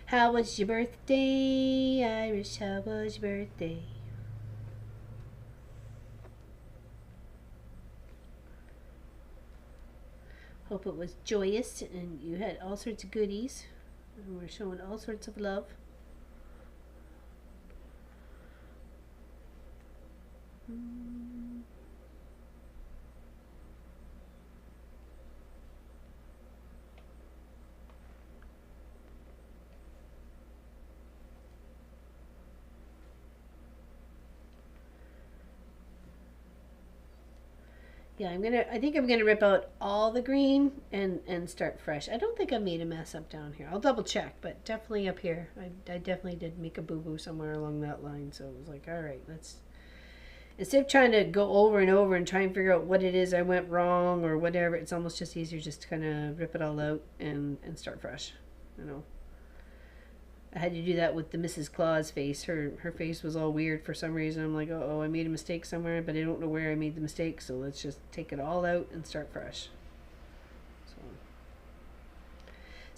How was your birthday, Irish? How was your birthday? Hope it was joyous and you had all sorts of goodies. And we're showing all sorts of love. Yeah, I think I'm gonna rip out all the green and start fresh. I don't think I made a mess up down here. I'll double check, but definitely up here. I definitely did make a boo-boo somewhere along that line. So it was like, all right, instead of trying to go over and over and try and figure out what it is I went wrong or whatever, it's almost just easier just to kind of rip it all out and start fresh, you know. I had to do that with the Mrs. Claus face. Her face was all weird for some reason. I'm like, I made a mistake somewhere, but I don't know where I made the mistake, so let's just take it all out and start fresh.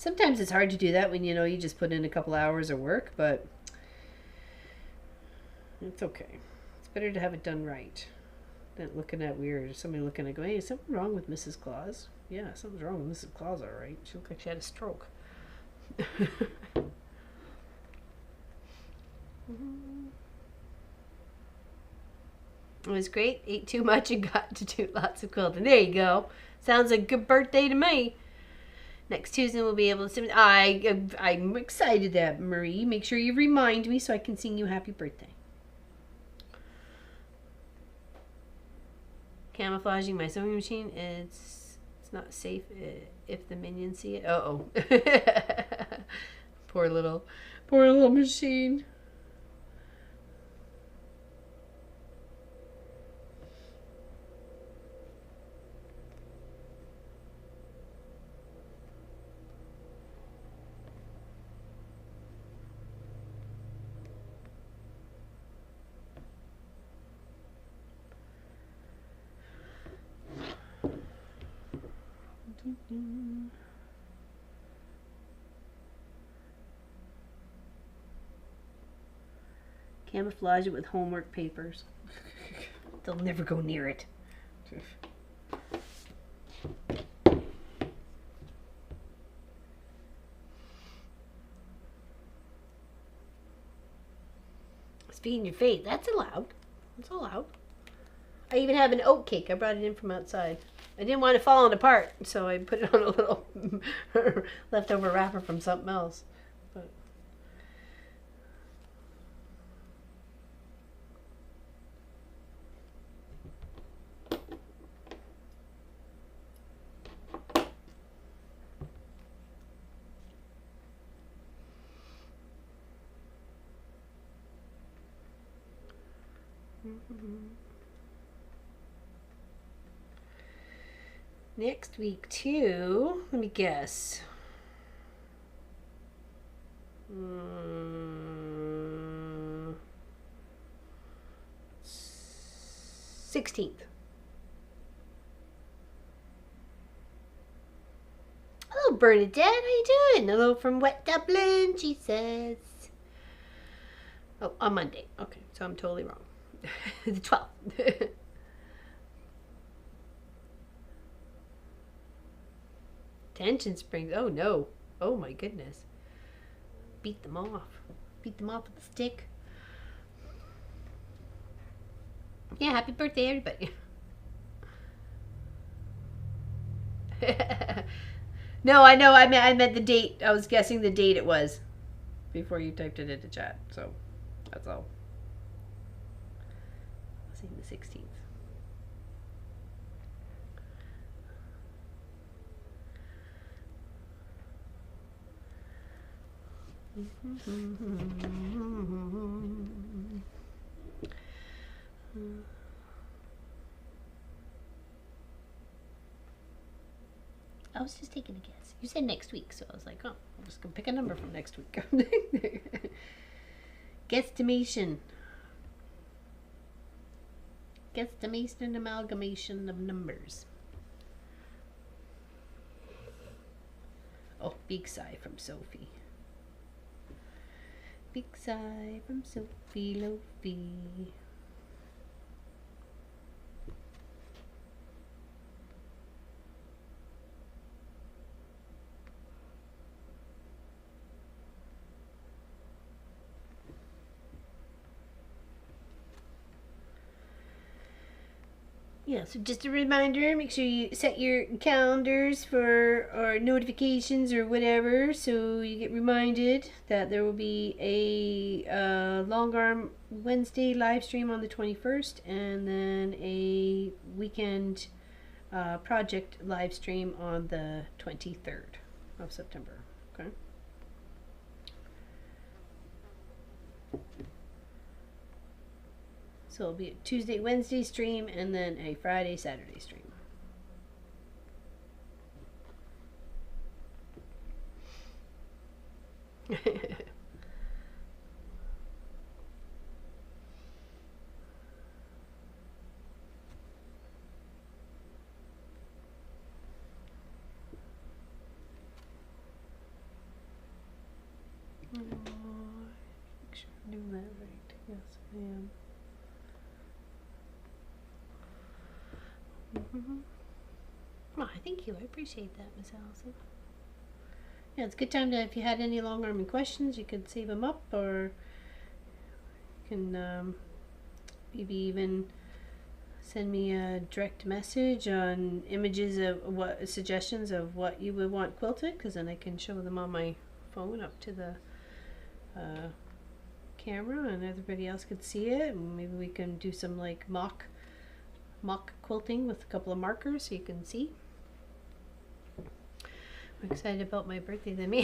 Sometimes it's hard to do that when you just put in a couple hours of work, but it's okay. It's better to have it done right than looking at weird. Somebody looking at going, hey, is something wrong with Mrs. Claus? Yeah, something's wrong with Mrs. Claus, all right. She looked like she had a stroke. It was great. Ate too much and got to do lots of quilting. There you go. Sounds like a good birthday to me. Next Tuesday we'll be able to. I'm excited that Marie. Make sure you remind me so I can sing you happy birthday. Camouflaging my sewing machine. It's not safe if the minions see it. Oh. Poor little machine. Camouflage it with homework papers. They'll never go near it. Feeding your fate. That's allowed. That's allowed. I even have an oat cake. I brought it in from outside. I didn't want it falling apart, so I put it on a little leftover wrapper from something else. But next week too, let me guess. 16th. Hello, Bernadette. How you doing? Hello from Wet Dublin, she says. Oh, on Monday. Okay, so I'm totally wrong. The 12th. Tension springs. Oh no. Oh my goodness. Beat them off. Beat them off with a stick. Yeah, happy birthday, everybody. No, I know. I meant the date. I was guessing the date it was before you typed it into chat. So that's all. I was saying the 16th. I was just taking a guess. You said next week, so I was like, oh, I'm just gonna pick a number from next week. Guesstimation. Guesstimation and amalgamation of numbers. Oh, big sigh from Sophie. Big sigh from Sophie Lophie. Yeah, so just a reminder, make sure you set your calendars for or notifications or whatever so you get reminded that there will be a long arm Wednesday live stream on the 21st and then a weekend project live stream on the 23rd of September. Okay. So it'll be a Tuesday, Wednesday stream, and then a Friday, Saturday stream. am. Mm-hmm. Oh, thank you. I appreciate that, Miss Allison. Yeah, it's a good time to, if you had any long arming questions, you could save them up, or you can maybe even send me a direct message on images of what suggestions of what you would want quilted, because then I can show them on my phone up to the camera, and everybody else could see it. And maybe we can do some like mock quilting with a couple of markers so you can see. I'm excited about my birthday than me.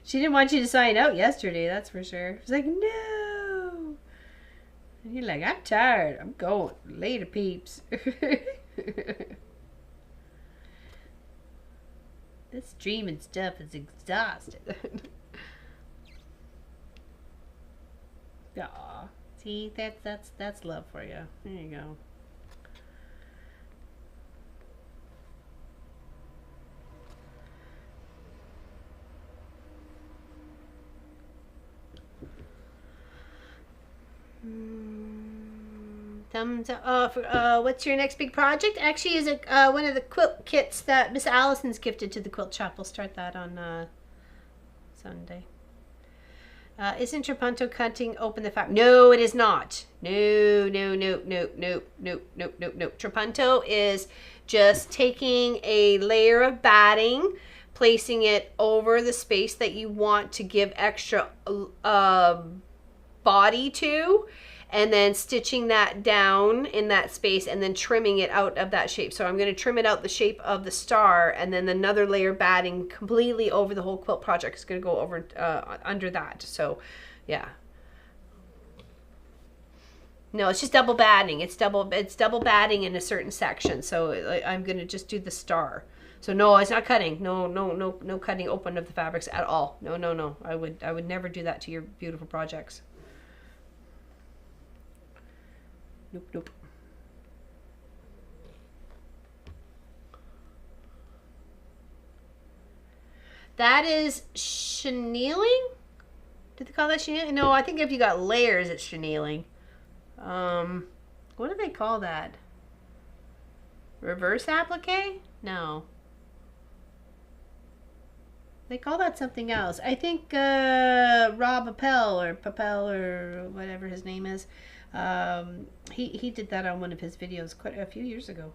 She didn't want you to sign out yesterday, that's for sure. She's like, no. And you're like, I'm tired. I'm going. Later, peeps. This dreaming stuff is exhausting. Aw. See, that's love for you. There you go. Thumbs up. What's your next big project? Actually, is it one of the quilt kits that Miss Allison's gifted to the quilt shop. We'll start that on Sunday. Isn't Trapunto cutting open the fabric? No, it is not. No. Trapunto is just taking a layer of batting, placing it over the space that you want to give extra body to, and then stitching that down in that space and then trimming it out of that shape. So I'm going to trim it out the shape of the star, and then another layer batting completely over the whole quilt project is going to go over under that. So yeah. No, it's just double batting. It's double batting in a certain section. So I'm going to just do the star. So no, it's not cutting. No cutting open of the fabrics at all. No. I would never do that to your beautiful projects. Nope. That is chenilling? Did they call that chenilling? No, I think if you got layers, it's chenilling. What do they call that? Reverse applique? No. They call that something else. I think Rob Appel or whatever his name is. He did that on one of his videos quite a few years ago.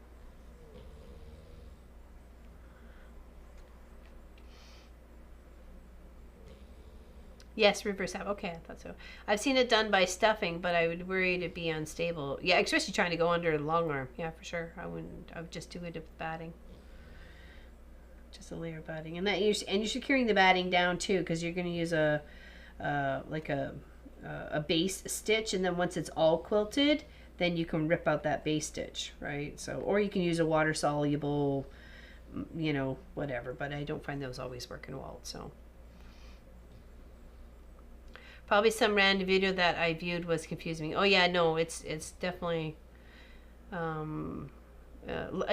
Yes, reverse up. Okay, I thought so. I've seen it done by stuffing, but I would worry it'd be unstable. Yeah, especially trying to go under the long arm. Yeah, for sure. I would just do it with batting. Just a layer of batting, and you're securing the batting down too, because you're going to use a base stitch, and then once it's all quilted, then you can rip out that base stitch, right? So, or you can use a water soluble, whatever. But I don't find those always working well. So. Probably some random video that I viewed was confusing me. Oh yeah, no, it's definitely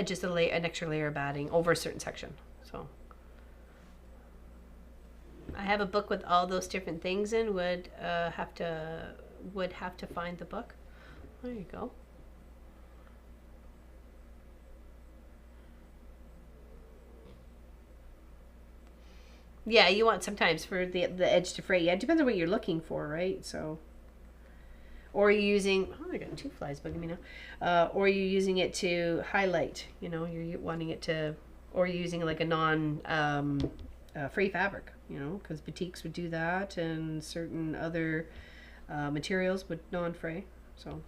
just an extra layer of batting over a certain section. So I have a book with all those different things in. Would have to find the book. There you go. Yeah, you want sometimes for the edge to fray. Yeah, it depends on what you're looking for, right? So, or you're using, I got two flies bugging me now. Or you're using it to highlight, you're wanting it to, or you're using like a non-fray fabric, because boutiques would do that, and certain other materials would non-fray, so.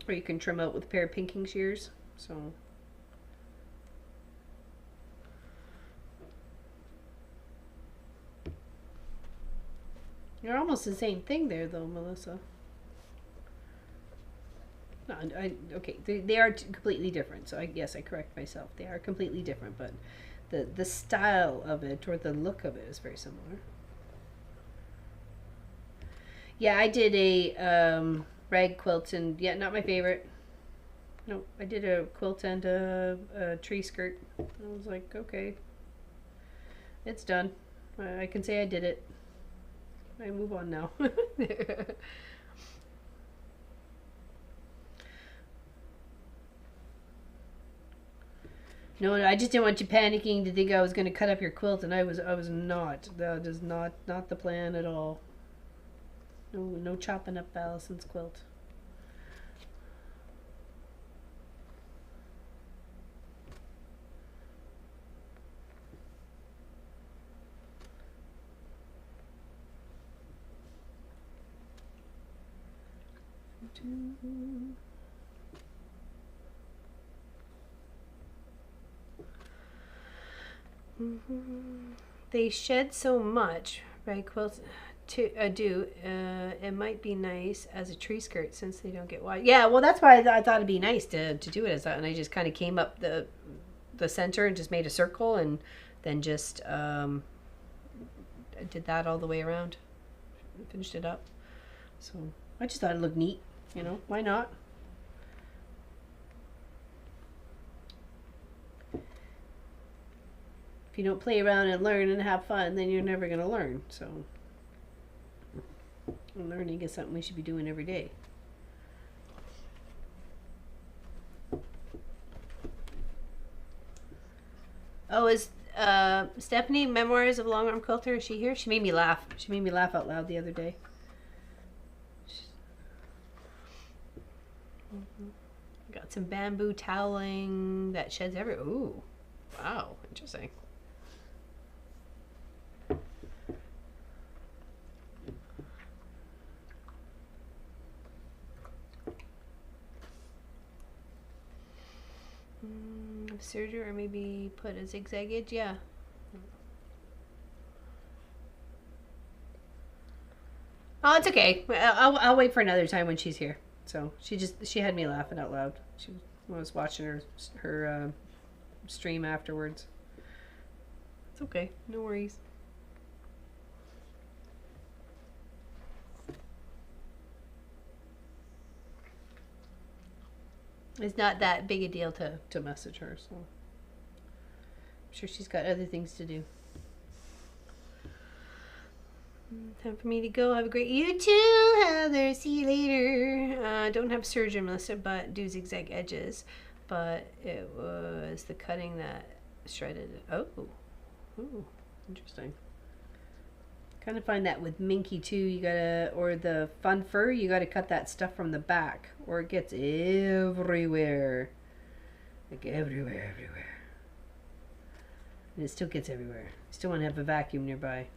Or you can trim out with a pair of pinking shears, so. You're almost the same thing there, though, Melissa. No, okay, they are completely different. So yes, I correct myself. They are completely different, but the style of it or the look of it is very similar. Yeah, I did a rag quilt, and yeah, not my favorite. No, I did a quilt and a tree skirt. I was like, okay, it's done. I can say I did it. I move on now. No, I just didn't want you panicking to think I was going to cut up your quilt, and I was not. That is not the plan at all. No chopping up Allison's quilt. They shed so much, right? Quilts it might be nice as a tree skirt since they don't get wide. Yeah, well, that's why I thought it'd be nice to do it as that, and I just kind of came up the center and just made a circle, and then just did that all the way around, finished it up. So I just thought it looked neat. You know, why not? If you don't play around and learn and have fun, then you're never going to learn. So learning is something we should be doing every day. Oh, is Stephanie, Memoirs of a Long Arm Quilter, is she here? She made me laugh. She made me laugh out loud the other day. Got some bamboo toweling that sheds everywhere. Ooh, wow, interesting. Serger, or maybe put a zigzag edge. Yeah. Oh, it's okay. I'll wait for another time when she's here. So she had me laughing out loud. I was watching her stream afterwards. It's okay. No worries. It's not that big a deal to message her, so I'm sure she's got other things to do. Time for me to go. Have a great you too, Heather. See you later. Don't have serger, Melissa, but do zigzag edges. But it was the cutting that shredded it. Oh, ooh, interesting. Kind of find that with minky too. You gotta, or the fun fur, you gotta cut that stuff from the back, or it gets everywhere. Like everywhere. And it still gets everywhere. You still want to have a vacuum nearby.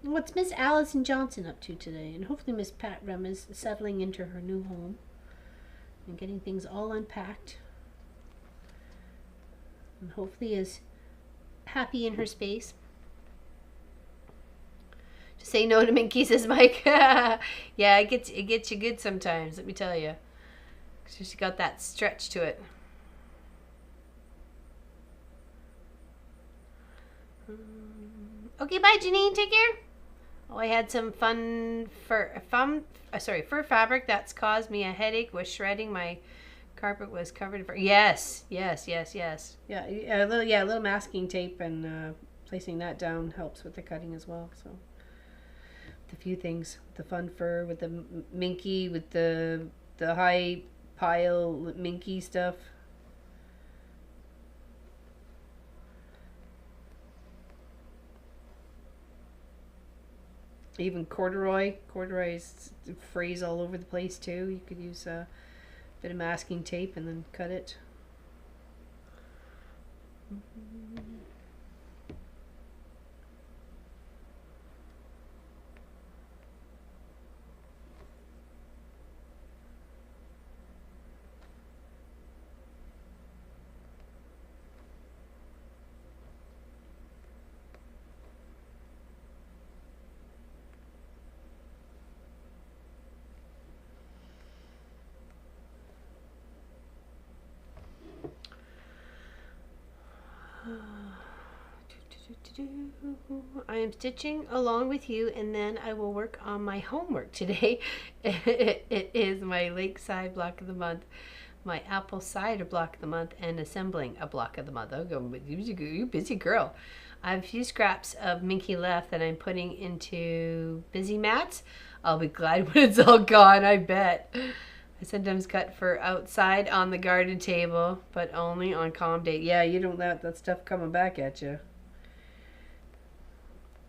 What's Miss Allison Johnson up to today? And hopefully Miss Pat Rem is settling into her new home and getting things all unpacked. And hopefully is happy in her space. Just say no to Minky, says Mike. Yeah, it gets you good sometimes, let me tell you. She's got that stretch to it. Okay, bye Janine, take care. Oh, I had some fur fabric that's caused me a headache with shredding. My carpet was covered in fur. Yes. Yeah, a little masking tape and placing that down helps with the cutting as well. So, a few things, the fun fur with the minky, with the high pile minky stuff. Even corduroys frays all over the place too. You could use a bit of masking tape and then cut it. I am stitching along with you, and then I will work on my homework today. It is my lakeside block of the month, my apple cider block of the month, and assembling a block of the month. I'll go, you busy girl. I have a few scraps of Minky left that I'm putting into busy mats. I'll be glad when it's all gone, I bet. I sometimes cut for outside on the garden table, but only on calm day. Yeah, you don't let that stuff coming back at you.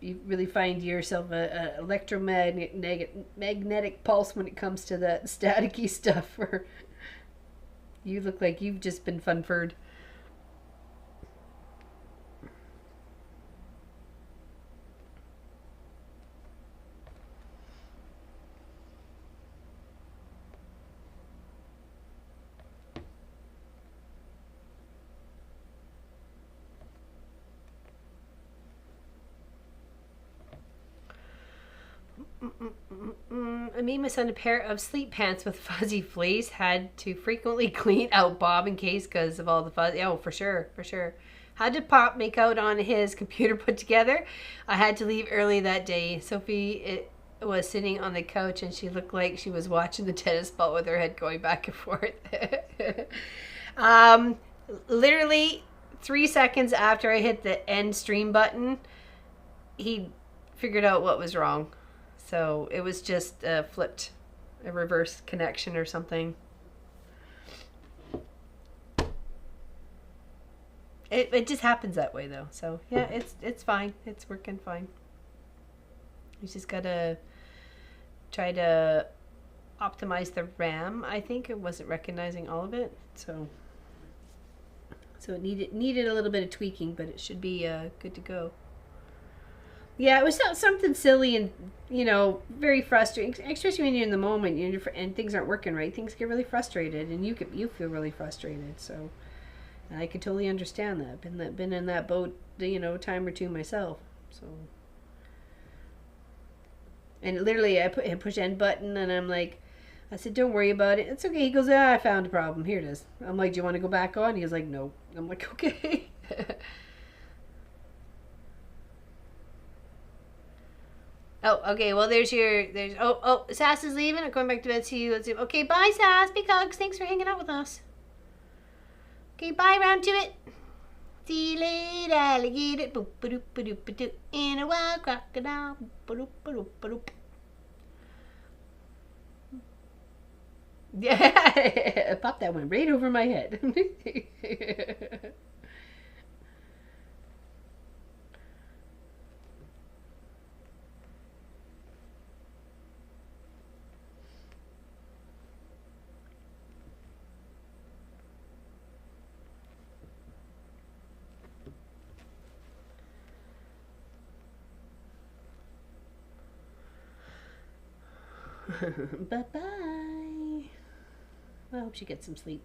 You really find yourself a electromagnetic pulse when it comes to that staticky stuff. Where you look like you've just been fun-furred. I made my son a pair of sleep pants with fuzzy fleece. Had to frequently clean out Bob in case because of all the fuzz. Oh, for sure, for sure. Had to make out on his computer put together. I had to leave early that day. Sophie was sitting on the couch and she looked like she was watching the tennis ball with her head going back and forth. Literally 3 seconds after I hit the end stream button, he figured out what was wrong. So it was just flipped, a reverse connection or something. It just happens that way though. So yeah, it's fine. It's working fine. You just gotta try to optimize the RAM. I think it wasn't recognizing all of it, so it needed a little bit of tweaking, but it should be good to go. Yeah, it was something silly and, very frustrating, especially when you're in the moment and things aren't working right. Things get really frustrated, and you feel really frustrated. So, and I could totally understand that. Been in that boat, time or two myself. So, and literally, I push end button, and I'm like, I said, don't worry about it. It's okay. He goes, I found a problem. Here it is. I'm like, do you want to go back on? He was like, no. I'm like, okay. Oh, okay. Well, there's Sass is leaving. I'm going back to bed. See you. Okay, bye, Sass. Big hugs. Thanks for hanging out with us. Okay, bye. Round to it. See you later, alligator. Boop, ba-doop, ba-doop, ba-doop. In a wild crocodile. Ba-doop, ba-doop, ba-doop. Yeah, pop that one right over my head. Bye-bye. I hope she gets some sleep.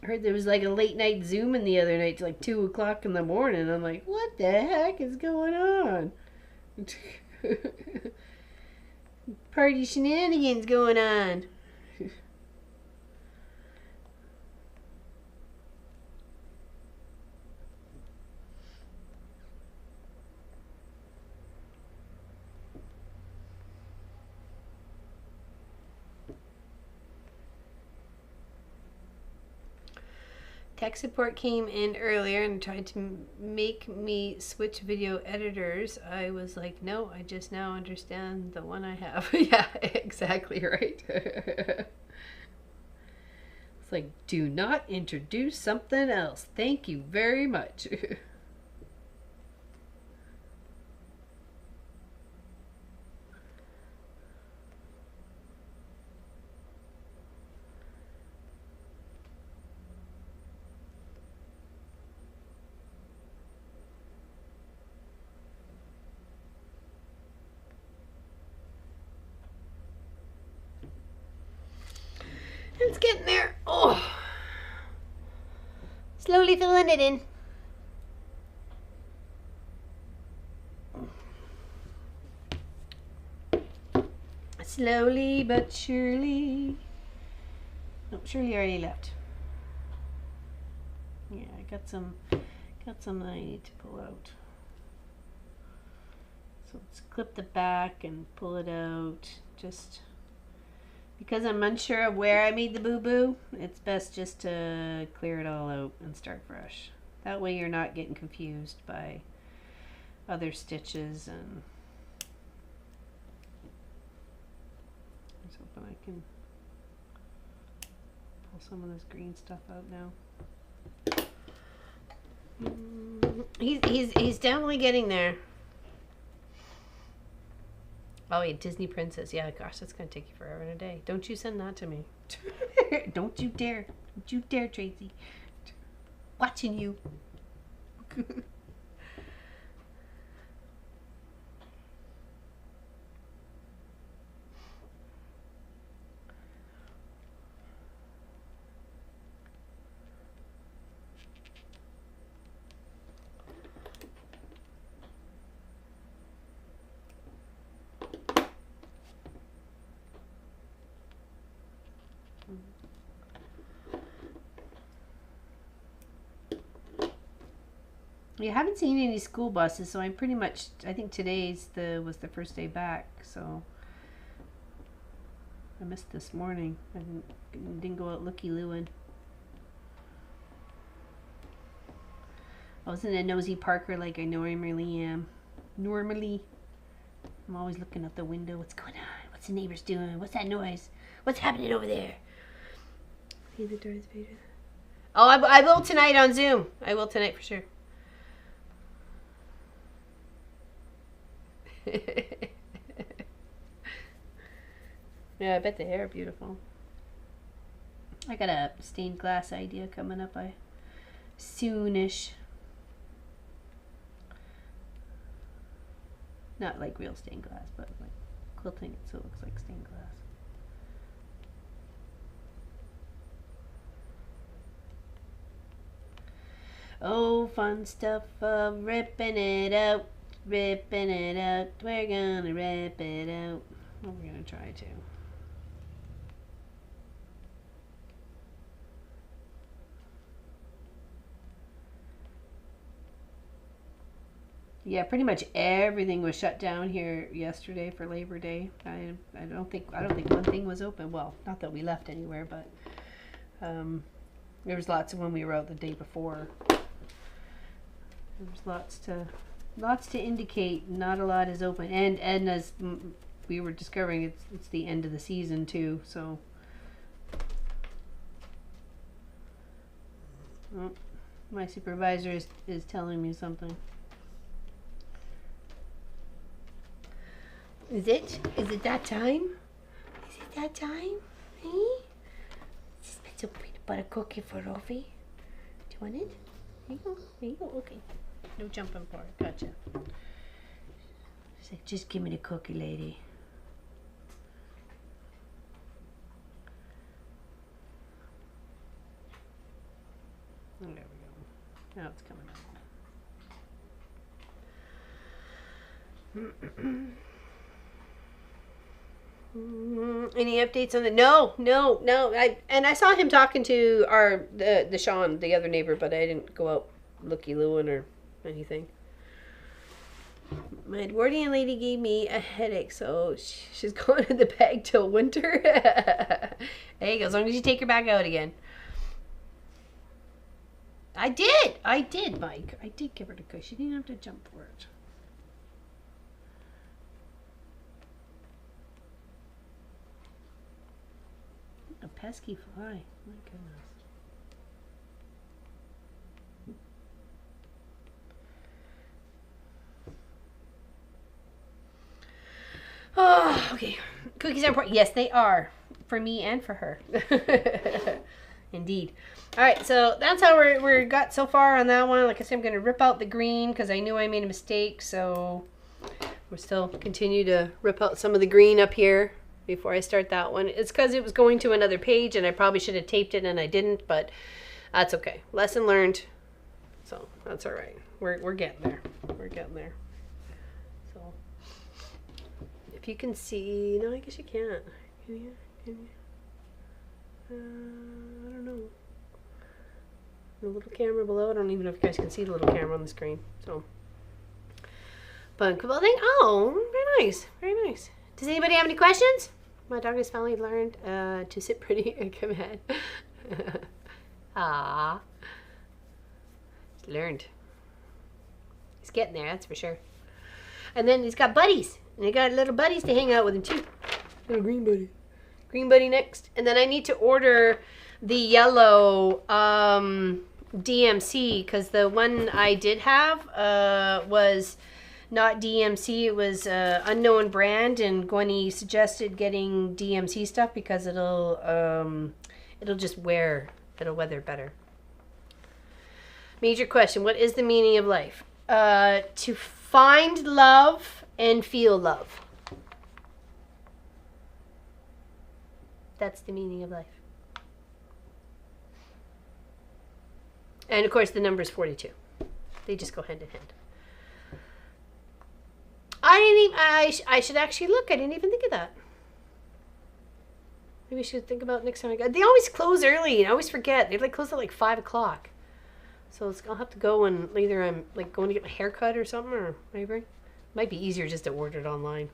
I heard there was like a late night Zooming the other night, like 2 o'clock in the morning. I'm like, what the heck is going on? Party shenanigans going on. Tech support came in earlier and tried to make me switch video editors. I was like, no, I just now understand the one I have. Yeah, exactly right. It's like, do not introduce something else. Thank you very much. It's getting there. Oh, slowly filling it in. Slowly but surely. No, Shirley already left. Yeah, I got some that I need to pull out. So let's clip the back and pull it out. Just because I'm unsure of where I made the boo-boo, it's best just to clear it all out and start fresh. That way you're not getting confused by other stitches. And I was hoping I can pull some of this green stuff out now. He's definitely getting there. Oh yeah, Disney Princess. Yeah, gosh, that's gonna take you forever and a day. Don't you send that to me. Don't you dare. Don't you dare, Tracy. Watching you. We haven't seen any school buses, so I'm pretty much, I think today's was the first day back, so I missed this morning. I didn't go out looky-looing. I wasn't a nosy Parker like I normally am. I'm always looking out the window. What's going on? What's the neighbors doing? What's that noise? What's happening over there? See the Darth Vader? Oh, I will tonight on Zoom. I will tonight for sure. Yeah, I bet the hair are beautiful. I got a stained glass idea coming up soonish. Not like real stained glass, but like quilting it so it looks like stained glass. Oh, fun stuff of ripping it out. Ripping it out. We're gonna rip it out. Well, we're gonna try to. Yeah, pretty much everything was shut down here yesterday for Labor Day. I don't think one thing was open. Well, not that we left anywhere, but there was lots of when we were out the day before. There was lots to indicate not a lot is open, and as we were discovering, it's the end of the season too. So, oh, my supervisor is telling me something. Is it that time? Is it that time? Hey? This is some peanut butter cookie for Rofi. Do you want it? There you go. There you go. Okay. No jumping for it. Gotcha. She's like, just give me the cookie, lady. There we go. Now it's coming out. Any updates on the no. I saw him talking to the Sean, the other neighbor, but I didn't go out looky-looing or anything. My Edwardian lady gave me a headache, so she's going in the bag till winter. There you go, as long as you take her back out again. I did, Mike. I did give her the cushion. She didn't have to jump for it. A pesky fly. My goodness. Oh, okay. Cookies are important. Yes, they are. For me and for her. Indeed. Alright, so that's how we're got so far on that one. Like I said, I'm going to rip out the green because I knew I made a mistake. So we'll still continue to rip out some of the green up here before I start that one. It's because it was going to another page and I probably should have taped it and I didn't, but that's okay. Lesson learned. So that's alright. We're getting there. We're getting there. So if you can see, no, I guess you can't. Can you? Can you? I don't know. The little camera below. I don't even know if you guys can see the little camera on the screen. So, but cool thing. Oh, very nice, very nice. Does anybody have any questions? My dog has finally learned to sit pretty and come ahead. Ah, he's learned. He's getting there, that's for sure. And then he's got buddies, and he got little buddies to hang out with him too. Little green buddy. Green buddy next. And then I need to order the yellow DMC, because the one I did have was not DMC. It was unknown brand, and Gwenny suggested getting DMC stuff because it'll just it'll weather better. Major question: what is the meaning of life? To find love and feel love. That's the meaning of life. And of course the number is 42. They just go hand in hand. I should actually look. I didn't even think of that. Maybe I should think about next time I go. They always close early, and I always forget. They close at like 5 o'clock. So I'll have to go, and either I'm like going to get my hair cut or something, or maybe it might be easier just to order it online.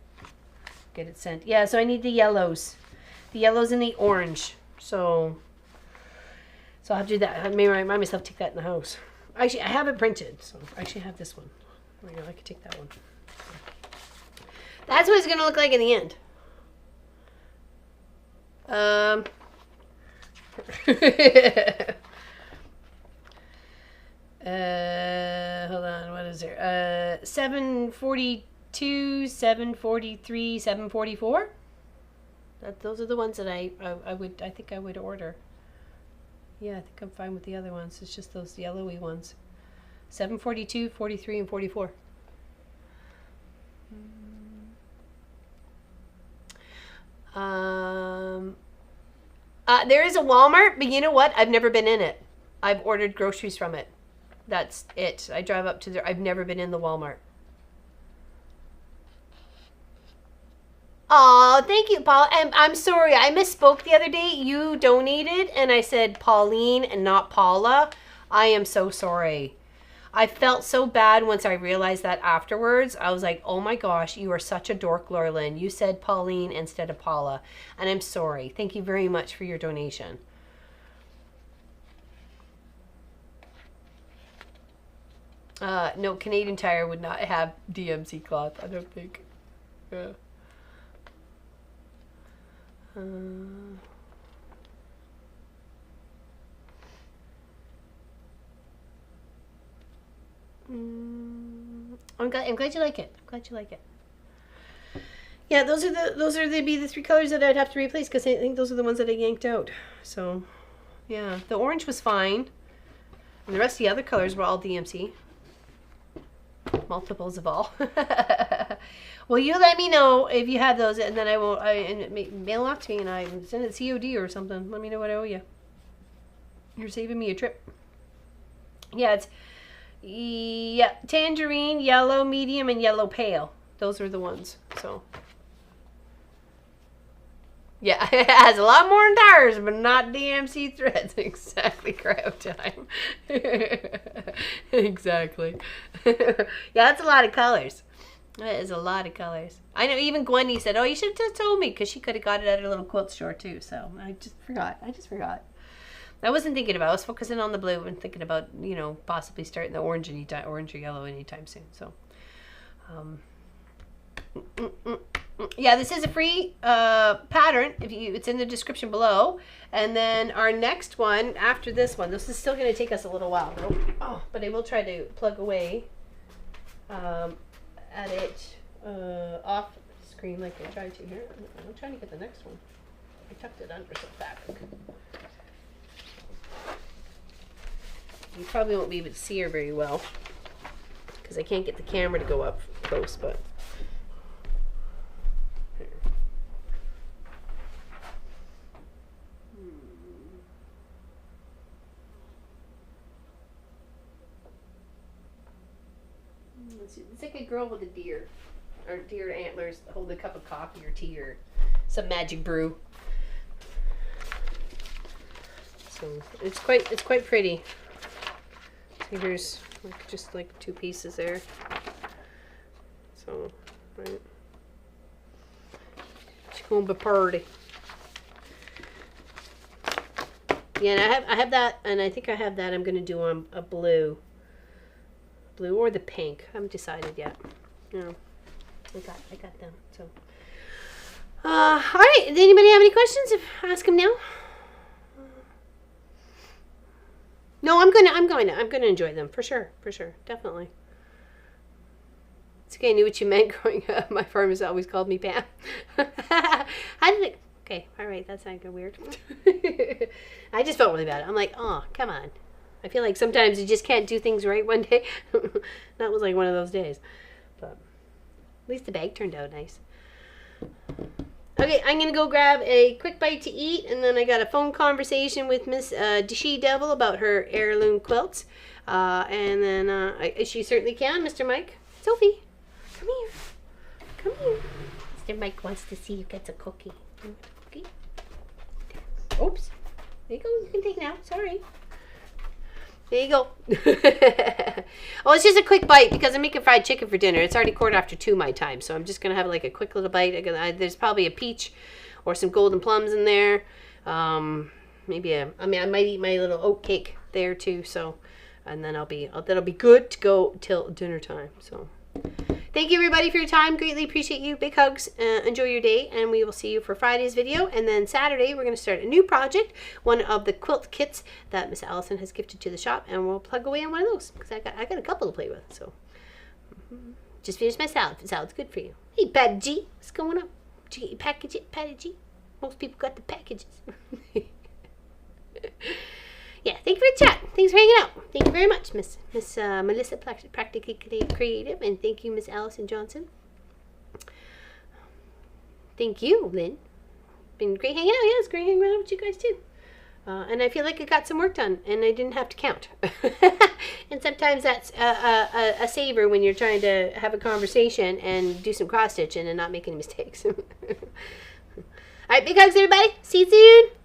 Get it sent. Yeah, so I need the yellows. The yellows and the orange. So I'll have to do that. I may remind myself to take that in the house. Actually, I have it printed, so I actually have this one. I could take that one. That's what it's going to look like in the end. Hold on, what is there? 742, 743, 744. Those are the ones that I think I would order. Yeah, I think I'm fine with the other ones. It's just those yellowy ones. 742, 43, and 44. There is a Walmart, but you know what? I've never been in it. I've ordered groceries from it. That's it. I drive up to there. I've never been in the Walmart. Oh, thank you, Paul. And I'm sorry, I misspoke the other day. You donated, and I said Pauline and not Paula. I am so sorry. I felt so bad once I realized that afterwards. I was like, oh my gosh, you are such a dork, Laurelyn. You said Pauline instead of Paula. And I'm sorry. Thank you very much for your donation. No, Canadian Tire would not have DMC cloth, I don't think. Yeah. I'm glad you like it. I'm glad you like it. Yeah, those are the 3 colors that I'd have to replace, because I think those are the ones that I yanked out. So, yeah, the orange was fine, and the rest of the other colors were all DMC. Multiples of all. Well, you let me know if you have those, and then I will mail off to me, and I send it COD or something. Let me know what I owe you. You're saving me a trip. Yeah, it's tangerine, yellow, medium, and yellow pale. Those are the ones. So yeah, it has a lot more tires, but not DMC threads. Exactly, crowd time. Exactly. Yeah, that's a lot of colors. That is a lot of colors. I know even Gwenny said, oh, you should have just told me, because she could have got it at her little quilt store too. So I just forgot. I wasn't thinking about it. I was focusing on the blue and thinking about, possibly starting the orange or yellow anytime soon. So, yeah, this is a free pattern. It's in the description below. And then our next one after this one, this is still going to take us a little while, but I will try to plug away at it off screen like I tried to here. I'm trying to get the next one. I tucked it under some fabric. You probably won't be able to see her very well because I can't get the camera to go up close, but here. Let's see. It's like a girl with a deer. or deer antlers hold a cup of coffee or tea or some magic brew. So it's quite pretty. See, there's like just like 2 pieces there. So, right. It's gonna be pretty. Yeah, and I have that, and I think I have that. I'm gonna do on a blue or the pink. I haven't decided yet. No, I got them. So, all right. Does anybody have any questions? Ask them now. No, I'm gonna enjoy them for sure, definitely. It's okay. I knew what you meant growing up. My farm has always called me Pam. How did it? Okay, all right. That sounded weird. I just felt really bad. I'm like, oh, come on. I feel like sometimes you just can't do things right one day. That was like one of those days. But at least the bag turned out nice. Okay, I'm going to go grab a quick bite to eat, and then I got a phone conversation with Miss She Devil about her heirloom quilts. And then she certainly can, Mr. Mike. Sophie, come here. Come here. Mr. Mike wants to see you get a cookie. Cookie? Oops. There you go. You can take it now. Sorry. There you go. Oh, it's just a quick bite because I'm making fried chicken for dinner. It's already 2:15 my time, so I'm just going to have like a quick little bite. There's probably a peach or some golden plums in there. I might eat my little oat cake there too. So, and then that'll be good to go till dinner time. So, thank you everybody for your time. Greatly appreciate you. Big hugs. Enjoy your day, and we will see you for Friday's video. And then Saturday, we're going to start a new project, one of the quilt kits that Miss Allison has gifted to the shop, and we'll plug away on one of those because I got a couple to play with. So, just finished my salad. The salad's good for you. Hey, Patty G, what's going on? Did you get your package yet, Patty G? Most people got the packages. Yeah, thank you for the chat. Thanks for hanging out. Thank you very much, Miss Melissa, Practically Creative, and thank you, Miss Allison Johnson. Thank you, Lynn. Been great hanging out. Yeah, it's great hanging out with you guys too. And I feel like I got some work done, and I didn't have to count. And sometimes that's a saver when you're trying to have a conversation and do some cross stitching and not make any mistakes. All right, big hugs, everybody. See you soon.